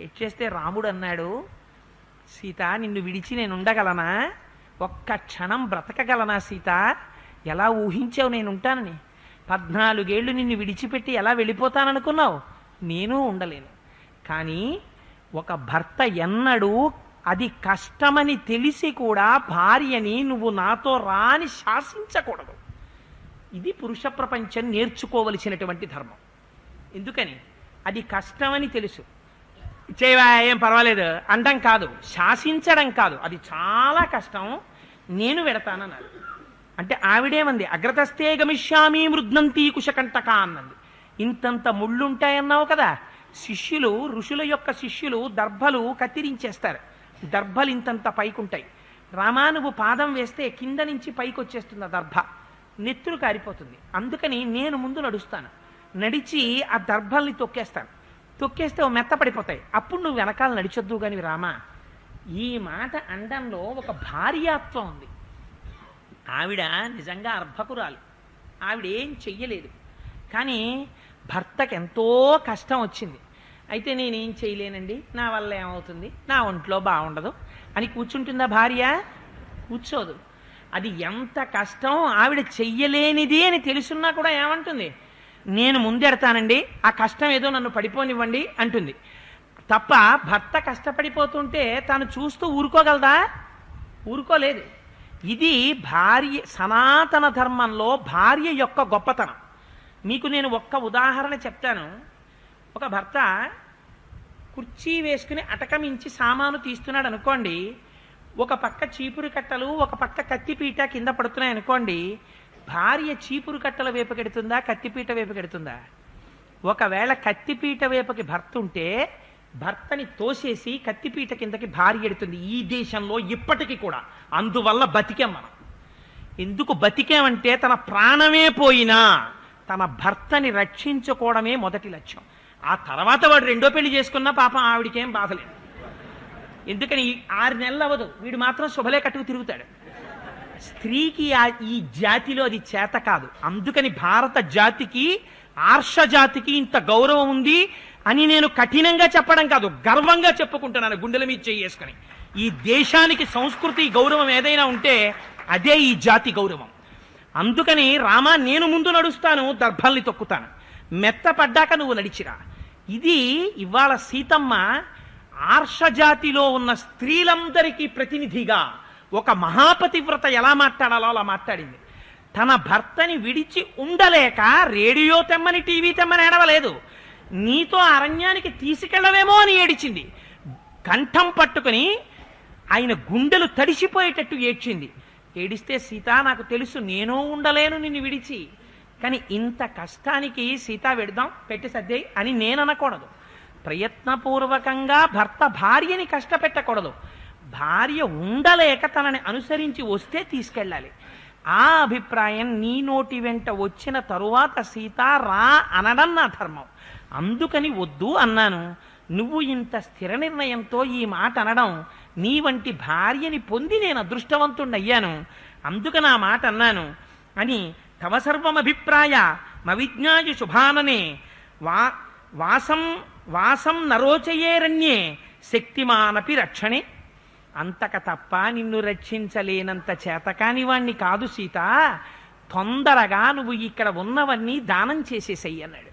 ఏడ్చేస్తే రాముడు అన్నాడు, సీత నిన్ను విడిచి నేను ఉండగలనా? ఒక్క క్షణం బ్రతకగలనా సీత? ఎలా ఊహించావు నేను ఉంటానని? 14 ఏళ్ళు నిన్ను విడిచిపెట్టి ఎలా వెళ్ళిపోతాననుకున్నావు? నేను ఉండలేను. కానీ ఒక భర్త ఎన్నడూ అది కష్టమని తెలిసి కూడా భార్యని నువ్వు నాతో రాని శాసించకూడదు. ఇది పురుష ప్రపంచం నేర్చుకోవలసినటువంటి ధర్మం. ఎందుకని? అది కష్టమని తెలుసు, చేయవా ఏం పర్వాలేదు అండం కాదు, శాసించడం కాదు, అది చాలా కష్టం, నేను వెడతానన్నారు. అంటే ఆవిడేమంది, అగ్రతస్తే గమిష్యామి మృద్నంతి కుశకంటక అన్నది. ఇంతంత ముళ్ళుంటాయన్నావు కదా. శిష్యులు, ఋషుల యొక్క శిష్యులు దర్భలు కత్తిరించేస్తారు. దర్భలు ఇంతంత పైకుంటాయి. రామా నువ్వు పాదం వేస్తే కింద నుంచి పైకి వచ్చేస్తుంది ఆ దర్భ, నెత్తురు కారిపోతుంది. అందుకని నేను ముందు నడుస్తాను, నడిచి ఆ దర్భల్ని తొక్కేస్తాను. తొక్కేస్తే మెత్త పడిపోతాయి. అప్పుడు నువ్వు వెనకాల నడిచొద్దు కానీ రామా. ఈ మాట అండంలో ఒక భార్యాత్వం ఉంది. ఆవిడ నిజంగా అర్భకురాలు, ఆవిడ ఏం చెయ్యలేదు. కానీ భర్తకి ఎంతో కష్టం వచ్చింది. అయితే నేనేం చేయలేనండి, నా వల్ల ఏమవుతుంది, నా ఒంట్లో బాగుండదు అని కూర్చుంటుందా భార్య? కూర్చోదు. అది ఎంత కష్టం ఆవిడ చెయ్యలేనిది అని తెలుసున్నా కూడా ఏమంటుంది, నేను ముందెడతానండి, ఆ కష్టం ఏదో నన్ను పడిపోనివ్వండి అంటుంది. తప్ప భర్త కష్టపడిపోతుంటే తాను చూస్తూ ఊరుకోగలదా? ఊరుకోలేదు. ఇది భార్య, సనాతన ధర్మంలో భార్య యొక్క గొప్పతనం. మీకు నేను ఒక్క ఉదాహరణ చెప్తాను. ఒక భర్త కుర్చీ వేసుకుని అటకమించి సామాను తీస్తున్నాడు అనుకోండి. ఒక పక్క చీపురు కట్టలు, ఒక పక్క కత్తిపీట కింద పడుతున్నాయి అనుకోండి. భార్య చీపురు కట్టల వైపుకెడుతుందా, కత్తిపీట వైపుకెడుతుందా? ఒకవేళ కత్తిపీట వైపుకి భర్త ఉంటే భర్తని తోసేసి కత్తిపీట కిందకి భార్య ఎడుతుంది. ఈ దేశంలో ఇప్పటికీ కూడా. అందువల్ల బతికాం మనం. ఎందుకు బతికామంటే తన ప్రాణమే పోయినా తన భర్తని రక్షించుకోవడమే మొదటి లక్ష్యం. ఆ తర్వాత వాడు రెండో పెళ్లి చేసుకున్నా పాపం ఆవిడికేం బాధలేదు. ఎందుకని 6 నెలలు అవ్వదు, వీడు మాత్రం శుభలే కట్టుకు తిరుగుతాడు. స్త్రీకి ఈ జాతిలో అది చేత కాదు. అందుకని భారత జాతికి, ఆర్ష జాతికి ఇంత గౌరవం ఉంది అని నేను కఠినంగా చెప్పడం కాదు, గర్వంగా చెప్పుకుంటున్నాను గుండెల మీద చేసుకుని. ఈ దేశానికి సంస్కృతి గౌరవం ఏదైనా ఉంటే అదే ఈ జాతి గౌరవం. అందుకని రామా నేను ముందు నడుస్తాను, దర్భల్ని తొక్కుతాను, మెత్త పడ్డాక నువ్వు నడిచిరా. ఇది ఇవాళ సీతమ్మ ఆర్షజాతిలో ఉన్న స్త్రీలందరికీ ప్రతినిధిగా ఒక మహాపతివ్రత ఎలా మాట్లాడాలో అలా మాట్లాడింది. తన భర్తని విడిచి ఉండలేక రేడియో తెమ్మని, టీవీ తెమ్మని ఏడవలేదు. నీతో అరణ్యానికి తీసుకెళ్లవేమో అని ఏడిచింది. కంఠం పట్టుకుని ఆయన గుండెలు తడిసిపోయేటట్టు ఏడ్చింది. ఏడిస్తే, సీత నాకు తెలుసు నేను ఉండలేను నిన్ను విడిచి, కానీ ఇంత కష్టానికి సీత వెడదాం పెట్టి సర్దేయి అని నేను అనకూడదు. ప్రయత్నపూర్వకంగా భర్త భార్యని కష్టపెట్టకూడదు. భార్య ఉండలేక తనని అనుసరించి వస్తే తీసుకెళ్ళాలి. ఆ అభిప్రాయం నీ నోటి వెంట వచ్చిన తరువాత సీత రా అనడం నా ధర్మం. అందుకని వద్దు అన్నాను. నువ్వు ఇంత స్థిర నిర్ణయంతో ఈ మాట అనడం, నీ వంటి భార్యని పొంది నేను అదృష్టవంతుణ్ణయ్యాను. అందుకని ఆ మాట అన్నాను అని తవ సర్వమభిప్రాయ మవిజ్ఞాయ శుభాననే వా వాసం వాసం నరోచయేరణ్యే శక్తిమానపి రక్షణే. అంతక తప్ప నిన్ను రక్షించలేనంత చేతకాని వాణ్ణి కాదు సీత, తొందరగా నువ్వు ఇక్కడ ఉన్నవన్నీ దానం చేసేసయ్యి అన్నాడు.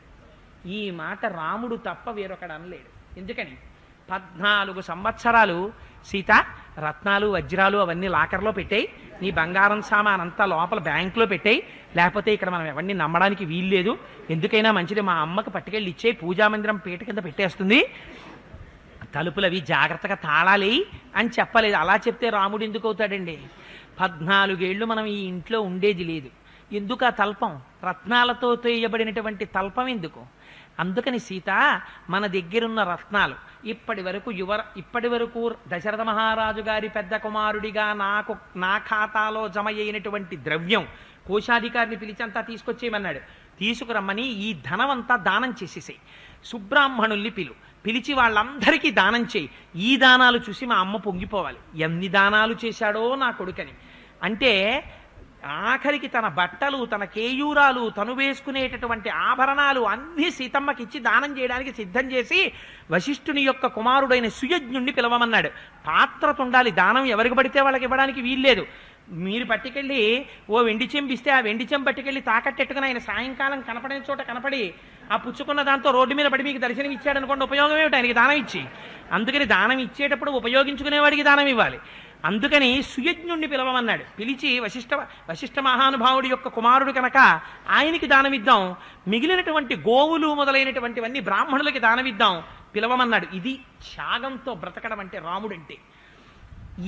ఈ మాట రాముడు తప్ప వేరొకడు అనలేడు. ఎందుకని 14 సంవత్సరాలు సీత రత్నాలు వజ్రాలు అవన్నీ లాకర్లో పెట్టాయి, నీ బంగారం సామాన్ అంతా లోపల బ్యాంకులో పెట్టాయి, లేకపోతే ఇక్కడ మనం ఎవరిని నమ్మడానికి వీల్లేదు, ఎందుకైనా మంచిది మా అమ్మకి పట్టుకెళ్ళి ఇచ్చే, పూజామందిరం పీట కింద పెట్టేస్తుంది, తలుపులవి జాగ్రత్తగా తాళాలి అని చెప్పలేదు. అలా చెప్తే రాముడు ఎందుకు అవుతాడండి? 14 ఏళ్ళు మనం ఈ ఇంట్లో ఉండేది లేదు. ఎందుకు ఆ తల్పం? రత్నాలతో తేయబడినటువంటి తల్పం ఎందుకు? అందుకని సీత మన దగ్గరున్న రత్నాలు ఇప్పటి వరకు దశరథ మహారాజు గారి పెద్ద కుమారుడిగా నా ఖాతాలో జమ అయినటువంటి ద్రవ్యం కోశాధికారిని పిలిచి అంతా తీసుకొచ్చేయమన్నాడు. తీసుకురమ్మని ఈ ధనమంతా దానం చేసేసాయి. సుబ్రాహ్మణుల్ని పిలిచి వాళ్ళందరికీ దానం చేయి. ఈ దానాలు చూసి మా అమ్మ పొంగిపోవాలి, ఎన్ని దానాలు చేశాడో నా కొడుకని. అంటే ఆఖరికి తన బట్టలు, తన కేయూరాలు, తను వేసుకునేటటువంటి ఆభరణాలు అన్నీ సీతమ్మకి ఇచ్చి దానం చేయడానికి సిద్ధం చేసి వశిష్ఠుని యొక్క కుమారుడైన సుయజ్ఞుణ్ణి పిలవమన్నాడు. పాత్రత ఉండాలి, దానం ఎవరికి పడితే వాళ్ళకి ఇవ్వడానికి వీల్లేదు. మీరు పట్టుకెళ్ళి ఓ వెండి చెంపిస్తే ఆ వెండి చెంపు పట్టుకెళ్ళి తాకట్టెట్టుకుని ఆయన సాయంకాలం కనపడిన చోట కనపడి ఆ పుచ్చుకున్న దాంతో రోడ్డు మీద పడి మీకు దర్శనం ఇచ్చాడు అనుకోండి, ఉపయోగం ఏమిటి ఆయనకి దానం ఇచ్చి? అందుకని దానం ఇచ్చేటప్పుడు ఉపయోగించుకునేవాడికి దానం ఇవ్వాలి. అందుకని సుయజ్ఞుణ్ణి పిలవమన్నాడు. పిలిచి వశిష్ఠ మహానుభావుడి యొక్క కుమారుడు కనుక ఆయనకి దానమిద్దాం, మిగిలినటువంటి గోవులు మొదలైనటువంటివన్నీ బ్రాహ్మణులకి దానమిద్దాం, పిలవమన్నాడు. ఇది త్యాగంతో బ్రతకడం అంటే రాముడంటే.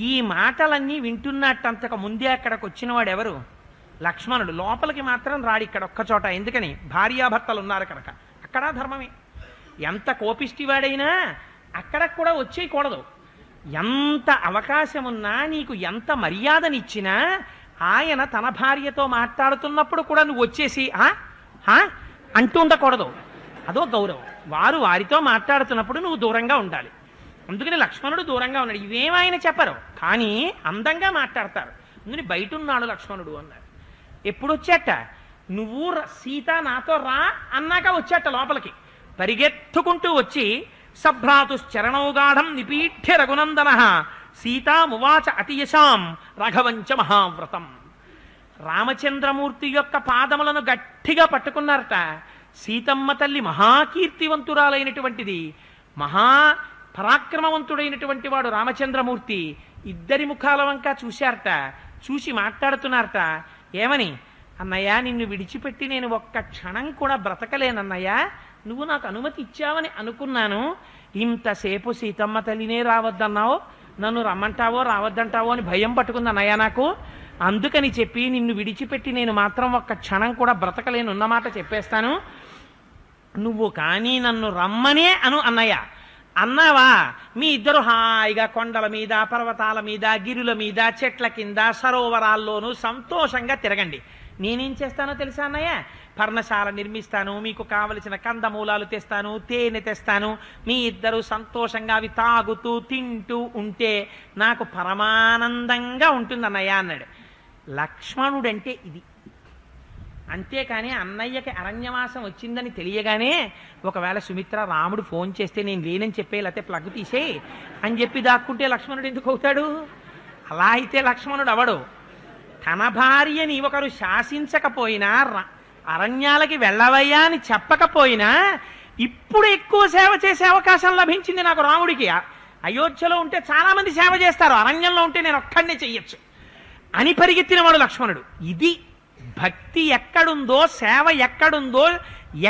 ఈ మాటలన్నీ వింటున్నట్టంతకు ముందే అక్కడికి వచ్చిన వాడు ఎవరు? లక్ష్మణుడు. లోపలికి మాత్రం రాడు ఇక్కడ ఒక్కచోట. ఎందుకని? భార్యాభర్తలు ఉన్నారు కనుక. అక్కడ ధర్మమే. ఎంత కోపిష్టివాడైనా అక్కడ కూడా వచ్చేయకూడదు. ఎంత అవకాశం ఉన్నా, నీకు ఎంత మర్యాదనిచ్చినా ఆయన తన భార్యతో మాట్లాడుతున్నప్పుడు కూడా నువ్వు వచ్చేసి అంటూ ఉండకూడదు. అదో గౌరవం. వారితో మాట్లాడుతున్నప్పుడు నువ్వు దూరంగా ఉండాలి. అందుకని లక్ష్మణుడు దూరంగా ఉన్నాడు. ఇవేమాయన చెప్పరు, కానీ అందంగా మాట్లాడతారు. అందుకని బయట ఉన్నాడు లక్ష్మణుడు అన్నారు. ఎప్పుడు వచ్చాట? నువ్వు సీత నాతో రా అన్నాక వచ్చాట లోపలికి. పరిగెత్తుకుంటూ వచ్చి సభ్రాతుశ్చరణౌగాఢం నిపీఠ్య రఘునందన సీతామువాచ అతియశాం రాఘవంచ మహావ్రతం. రామచంద్రమూర్తి యొక్క పాదములను గట్టిగా పట్టుకున్నారట. సీతమ్మ తల్లి మహాకీర్తివంతురాలైనటువంటిది, పరాక్రమవంతుడైనటువంటి వాడు రామచంద్రమూర్తి. ఇద్దరి ముఖాల వంక చూశారట, చూసి మాట్లాడుతున్నారట. ఏమని? అన్నయ్య, నిన్ను విడిచిపెట్టి నేను ఒక్క క్షణం కూడా బ్రతకలేనన్నయ్య, నువ్వు నాకు అనుమతి ఇచ్చావని అనుకున్నాను. ఇంతసేపు సీతమ్మ తల్లినే రావద్దన్నావు, నన్ను రమ్మంటావో రావద్దంటావో అని భయం పట్టుకుంది అన్నయ్య నాకు. అందుకని చెప్పి నిన్ను విడిచిపెట్టి నేను మాత్రం ఒక్క క్షణం కూడా బ్రతకలేను, ఉన్నమాట చెప్పేస్తాను. నువ్వు కానీ నన్ను రమ్మనే అన్నయ్య. అన్నావా? మీ ఇద్దరు హాయిగా కొండల మీద, పర్వతాల మీద, గిరుల మీద, చెట్ల కింద, సరోవరాల్లోనూ సంతోషంగా తిరగండి. నేనేం చేస్తానో తెలుసా అన్నయ్య? పర్ణశాల నిర్మిస్తాను, మీకు కావలసిన కందమూలాలు తెస్తాను, తేనె తెస్తాను, మీ ఇద్దరు సంతోషంగా అవి తాగుతూ తింటూ ఉంటే నాకు పరమానందంగా ఉంటుంది అన్నయ్య అన్నాడు. లక్ష్మణుడంటే ఇది. అంతేకాని అన్నయ్యకి అరణ్యవాసం వచ్చిందని తెలియగానే ఒకవేళ సుమిత్ర రాముడు ఫోన్ చేస్తే నేను లేనని చెప్పే, లేకపోతే ప్లగ్ తీసేయి అని చెప్పి దాక్కుంటే లక్ష్మణుడు ఎందుకు అవుతాడు? అలా అయితే లక్ష్మణుడు అవడు. తన భార్యని ఒకరు శాసించకపోయినా, అరణ్యాలకి వెళ్ళవయ్యా అని చెప్పకపోయినా ఇప్పుడు ఎక్కువ సేవ చేసే అవకాశం లభించింది నాకు రాముడికి. అయోధ్యలో ఉంటే చాలా మంది సేవ చేస్తారు, అరణ్యంలో ఉంటే నేను ఒక్కడినే చెయ్యొచ్చు అని పరిగెత్తినవాడు లక్ష్మణుడు. ఇది భక్తి ఎక్కడుందో, సేవ ఎక్కడుందో,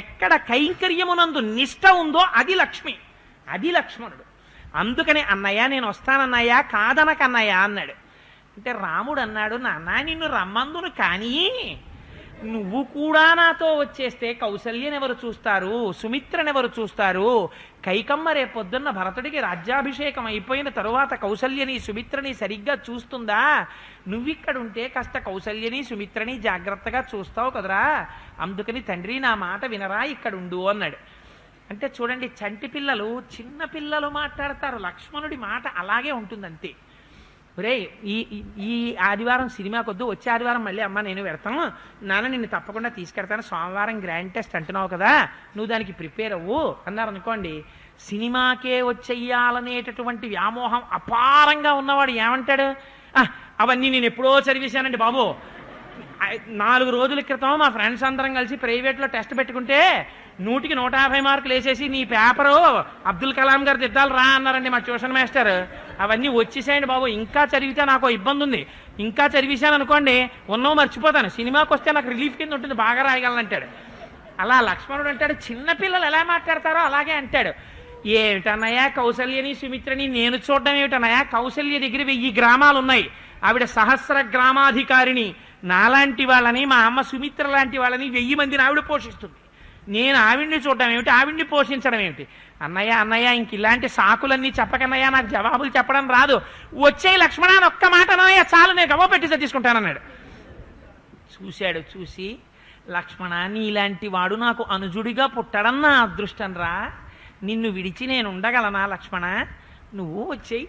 ఎక్కడ కైంకర్యమునందు నిష్ట ఉందో అది లక్ష్మి, అది లక్ష్మణుడు. అందుకని అన్నయ్య నేను వస్తానన్నయ్య, కాదనకన్నయ్య అన్నాడు. అంటే రాముడు అన్నాడు, నాన్న నిన్ను రమ్మందును, కానీ నువ్వు కూడా నాతో వచ్చేస్తే కౌసల్యనెవరు చూస్తారు, సుమిత్రనెవరు చూస్తారు? కైకమ్మ రేపొద్దున్న భరతుడికి రాజ్యాభిషేకం అయిపోయిన తరువాత కౌసల్యని సుమిత్రని సరిగ్గా చూస్తుందా? నువ్విక్కడుంటే కాస్త కౌసల్యని సుమిత్రని జాగ్రత్తగా చూస్తావు కదరా, అందుకని తండ్రి నా మాట వినరా, ఇక్కడుండు అన్నాడు. అంటే చూడండి, చంటి పిల్లలు చిన్న పిల్లలు మాట్లాడతారు, లక్ష్మణుడి మాట అలాగే ఉంటుంది అంతే. ఒరే ఈ ఈ ఆదివారం సినిమాకొద్దు, వచ్చే ఆదివారం మళ్ళీ అమ్మ నేను పెడతాను, నాన్న నిన్ను తప్పకుండా తీసుకెడతాను, సోమవారం గ్రాండ్ టెస్ట్ అంటున్నావు కదా, నువ్వు దానికి ప్రిపేర్ అవ్వు అన్నారు అనుకోండి. సినిమాకే వచ్చేయాలనేటటువంటి వ్యామోహం అపారంగా ఉన్నవాడు ఏమంటాడు, అవన్నీ నేను ఎప్పుడో చదివేశానండి బాబు, 4 రోజుల క్రితం మా ఫ్రెండ్స్ అందరం కలిసి ప్రైవేట్లో టెస్ట్ పెట్టుకుంటే 100కి 150 మార్కులు వేసేసి నీ పేపరు అబ్దుల్ కలాం గారు దిద్దాలు రా అన్నారండి మా ట్యూషన్ మాస్టర్. అవన్నీ వచ్చేసాయండి బాబు, ఇంకా చదివితే నాకు ఇబ్బంది ఉంది, ఇంకా చదివేశాను అనుకోండి ఉన్నో మర్చిపోతాను, సినిమాకి వస్తే నాకు రిలీఫ్ కింద ఉంటుంది, బాగా రాయగలను అంటాడు. అలా లక్ష్మణుడు అంటాడు, చిన్నపిల్లలు ఎలా మాట్లాడతారో అలాగే అంటాడు. ఏమిటన్నయ్యా కౌసల్యని సుమిత్రని నేను చూడడం ఏమిటన్నయ్యా, కౌసల్య దగ్గర 1000 గ్రామాలు ఉన్నాయి, ఆవిడ సహస్ర గ్రామాధికారిని, నాలాంటి వాళ్ళని మా అమ్మ సుమిత్ర లాంటి వాళ్ళని 1000 మందిని ఆవిడ పోషిస్తుంది, నేను ఆవిడ్ని చూడడం ఏమిటి, ఆవిడ్ని పోషించడం ఏమిటి. అన్నయ్య అన్నయ్య ఇంక ఇలాంటి సాకులన్నీ చెప్పకన్నయ్యా, నాకు జవాబులు చెప్పడం రాదు, వచ్చే లక్ష్మణ అని ఒక్క మాట అన్నయ్య చాలు, నేను గవ పెట్టి తీసుకుంటానన్నాడు. చూశాడు, చూసి లక్ష్మణ నీలాంటి వాడు నాకు అనుజుడిగా పుట్టడం నా అదృష్టం రా, నిన్ను విడిచి నేను ఉండగలనా లక్ష్మణ, నువ్వు వచ్చేయి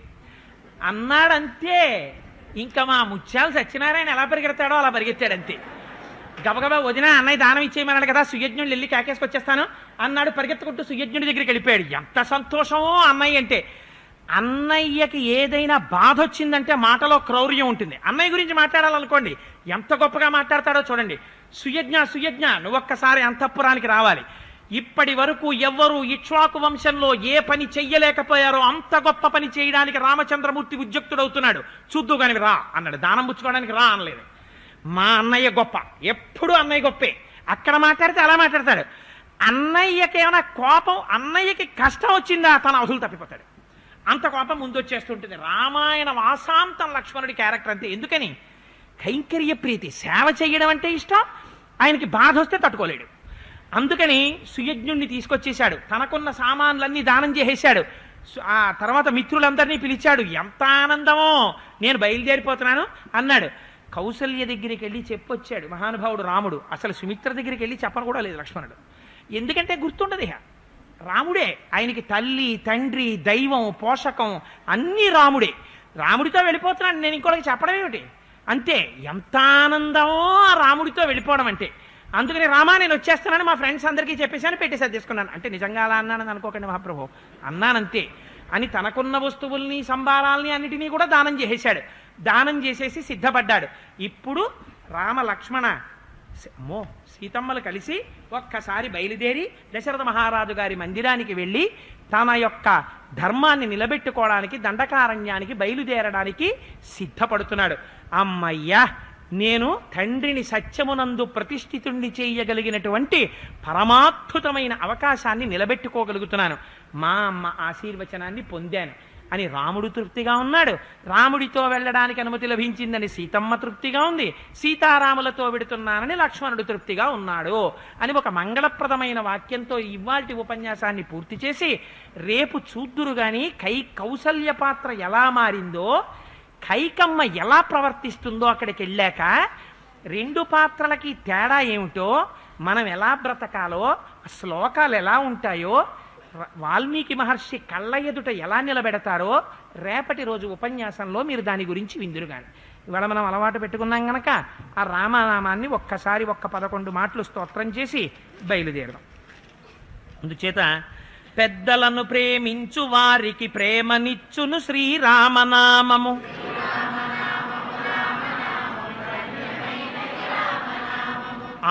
అన్నాడంతే. ఇంకా మా ముత్యాలు సత్యనారాయణ ఎలా పరిగెడతాడో అలా పరిగెత్తాడంతే. గబగబా వదిన అన్నయ్య దానం ఇచ్చేయమన్నాడు కదా, సుయజ్ఞుడు వెళ్ళి కాకేసుకొచ్చేస్తాను అన్నాడు, పరిగెత్తుకుంటూ సుయజ్ఞుడి దగ్గరికి వెళ్ళిపోయాడు. ఎంత సంతోషమో అన్నయ్య అంటే. అన్నయ్యకి ఏదైనా బాధ వచ్చిందంటే మాటలో క్రౌర్యం ఉంటుంది. అన్నయ్య గురించి మాట్లాడాలనుకోండి ఎంత గొప్పగా మాట్లాడతాడో చూడండి. సుయజ్ఞ సుయజ్ఞ నువ్వొక్కసారి అంతఃపురానికి రావాలి, ఇప్పటి వరకు ఎవ్వరూ ఇక్ష్వాకు వంశంలో ఏ పని చెయ్యలేకపోయారో అంత గొప్ప పని చేయడానికి రామచంద్రమూర్తి ఉద్యుక్తుడవుతున్నాడు, చూద్దు కాని రా అన్నాడు. దానం పుచ్చుకోవడానికి రా అనలేదు. మా అన్నయ్య గొప్ప, ఎప్పుడు అన్నయ్య గొప్పే, అక్కడ మాట్లాడితే అలా మాట్లాడతాడు. అన్నయ్యకి ఏమైనా కోపం, అన్నయ్యకి కష్టం వచ్చిందా తన అవధులు తప్పిపోతాడు, అంత కోపం ముందు వచ్చేస్తుంటుంది. రామాయణ వాసాంతం లక్ష్మణుడి క్యారెక్టర్ అంతే. ఎందుకని, కైంకర్య ప్రీతి, సేవ చేయడం అంటే ఇష్టం, ఆయనకి బాధ వస్తే తట్టుకోలేడు. అందుకని సుయజ్ఞుణ్ణి తీసుకొచ్చేశాడు, తనకున్న సామాన్లన్నీ దానం చేసేశాడు. ఆ తర్వాత మిత్రులందరినీ పిలిచాడు. ఎంత ఆనందమో, నేను బయలుదేరిపోతున్నాను అన్నాడు. కౌసల్య దగ్గరికి వెళ్ళి చెప్పొచ్చాడు మహానుభావుడు రాముడు. అసలు సుమిత్ర దగ్గరికి వెళ్ళి చెప్పను కూడా లేదు లక్ష్మణుడు, ఎందుకంటే గుర్తుండదు ఇక రాముడే, ఆయనకి తల్లి తండ్రి దైవం పోషకం అన్నీ రాముడే. రాముడితో వెళ్ళిపోతున్నాడు, నేను ఇంకోటికి చెప్పడం ఏమిటి, అంతే. ఎంత ఆనందమో ఆ రాముడితో వెళ్ళిపోవడం అంటే. అందుకని రామా నేను వచ్చేస్తున్నాను మా ఫ్రెండ్స్ అందరికీ చెప్పేశాను, పెట్టేసి తీసుకున్నాను అంటే నిజంగా అలా అన్నానని అనుకోకండి మహాప్రభు, అన్నానంతే అని తనకున్న వస్తువుల్ని సంభారాల్ని అన్నిటినీ కూడా దానం చేసేశాడు. దానం చేసేసి సిద్ధపడ్డాడు. ఇప్పుడు రామ లక్ష్మణ సీతమ్మలు కలిసి ఒక్కసారి బయలుదేరి దశరథ మహారాజు గారి మందిరానికి వెళ్ళి తన యొక్క ధర్మాన్ని నిలబెట్టుకోవడానికి దండకారణ్యానికి బయలుదేరడానికి సిద్ధపడుతున్నాడు. అమ్మయ్యా, నేను తండ్రిని సత్యమునందు ప్రతిష్ఠితుణ్ణి చేయగలిగినటువంటి పరమాద్భుతమైన అవకాశాన్ని నిలబెట్టుకోగలుగుతున్నాను, మా అమ్మ ఆశీర్వచనాన్ని పొందాను అని రాముడు తృప్తిగా ఉన్నాడు. రాముడితో వెళ్ళడానికి అనుమతి లభించిందని సీతమ్మ తృప్తిగా ఉంది. సీతారాములతో వెడుతున్నానని లక్ష్మణుడు తృప్తిగా ఉన్నాడు అని ఒక మంగళప్రదమైన వాక్యంతో ఇవాల్టి ఉపన్యాసాన్ని పూర్తి చేసి, రేపు చూద్దురు గాని కౌసల్య పాత్ర ఎలా మారిందో, కైకమ్మ ఎలా ప్రవర్తిస్తుందో అక్కడికి వెళ్ళాక, 2 పాత్రలకి తేడా ఏమిటో, మనం ఎలా బ్రతకాలో, శ్లోకాలు ఎలా ఉంటాయో, వాల్మీకి మహర్షి కళ్ళ ఎదుట ఎలా నిలబెడతారో రేపటి రోజు ఉపన్యాసంలో మీరు దాని గురించి విందురుగాని. ఇవాళ మనం అలవాటు పెట్టుకున్నాం గనక ఆ రామనామాన్ని ఒక్కసారి 11 మాటలు స్తోత్రం చేసి బయలుదేరదాం. అందుచేత పెద్దలను ప్రేమించు వారికి ప్రేమనిచ్చును శ్రీరామనామము,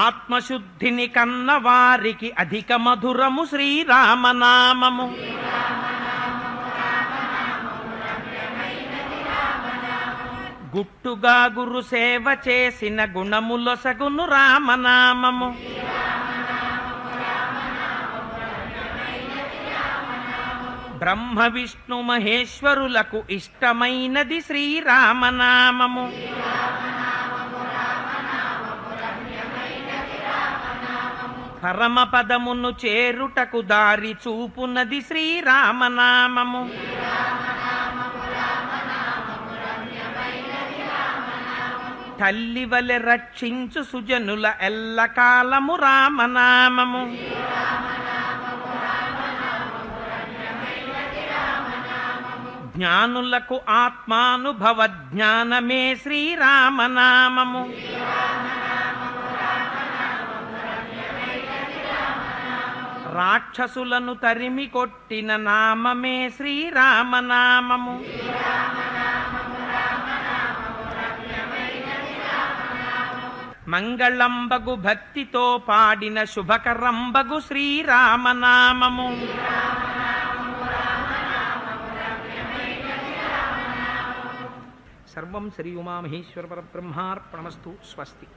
ఆత్మశుద్ధిని కన్న వారికి అధిక మధురము శ్రీరామనామము. గుట్టుగా గురు సేవ చేసిన గుణములొసగును రామనామము. బ్రహ్మ విష్ణు మహేశ్వరులకు ఇష్టమైనది శ్రీరామనామము. పరమపదమును చేరుటకు దారి చూపునది శ్రీరామనామము. తల్లి వలె రక్షించు సుజనుల ఎల్లకాలము రామనామము. జ్ఞానులకు ఆత్మానుభవ జ్ఞానమే శ్రీరామనామము. రాక్షసులను తరిమి కొట్టిన నామమే శ్రీరామనామము. మంగళంబగు భక్తితో పాడిన శుభకరంబగు శ్రీరామనామము. సర్వం శ్రీ ఉమామహేశ్వర పరబ్రహ్మార్పణమస్తు. స్వస్తి.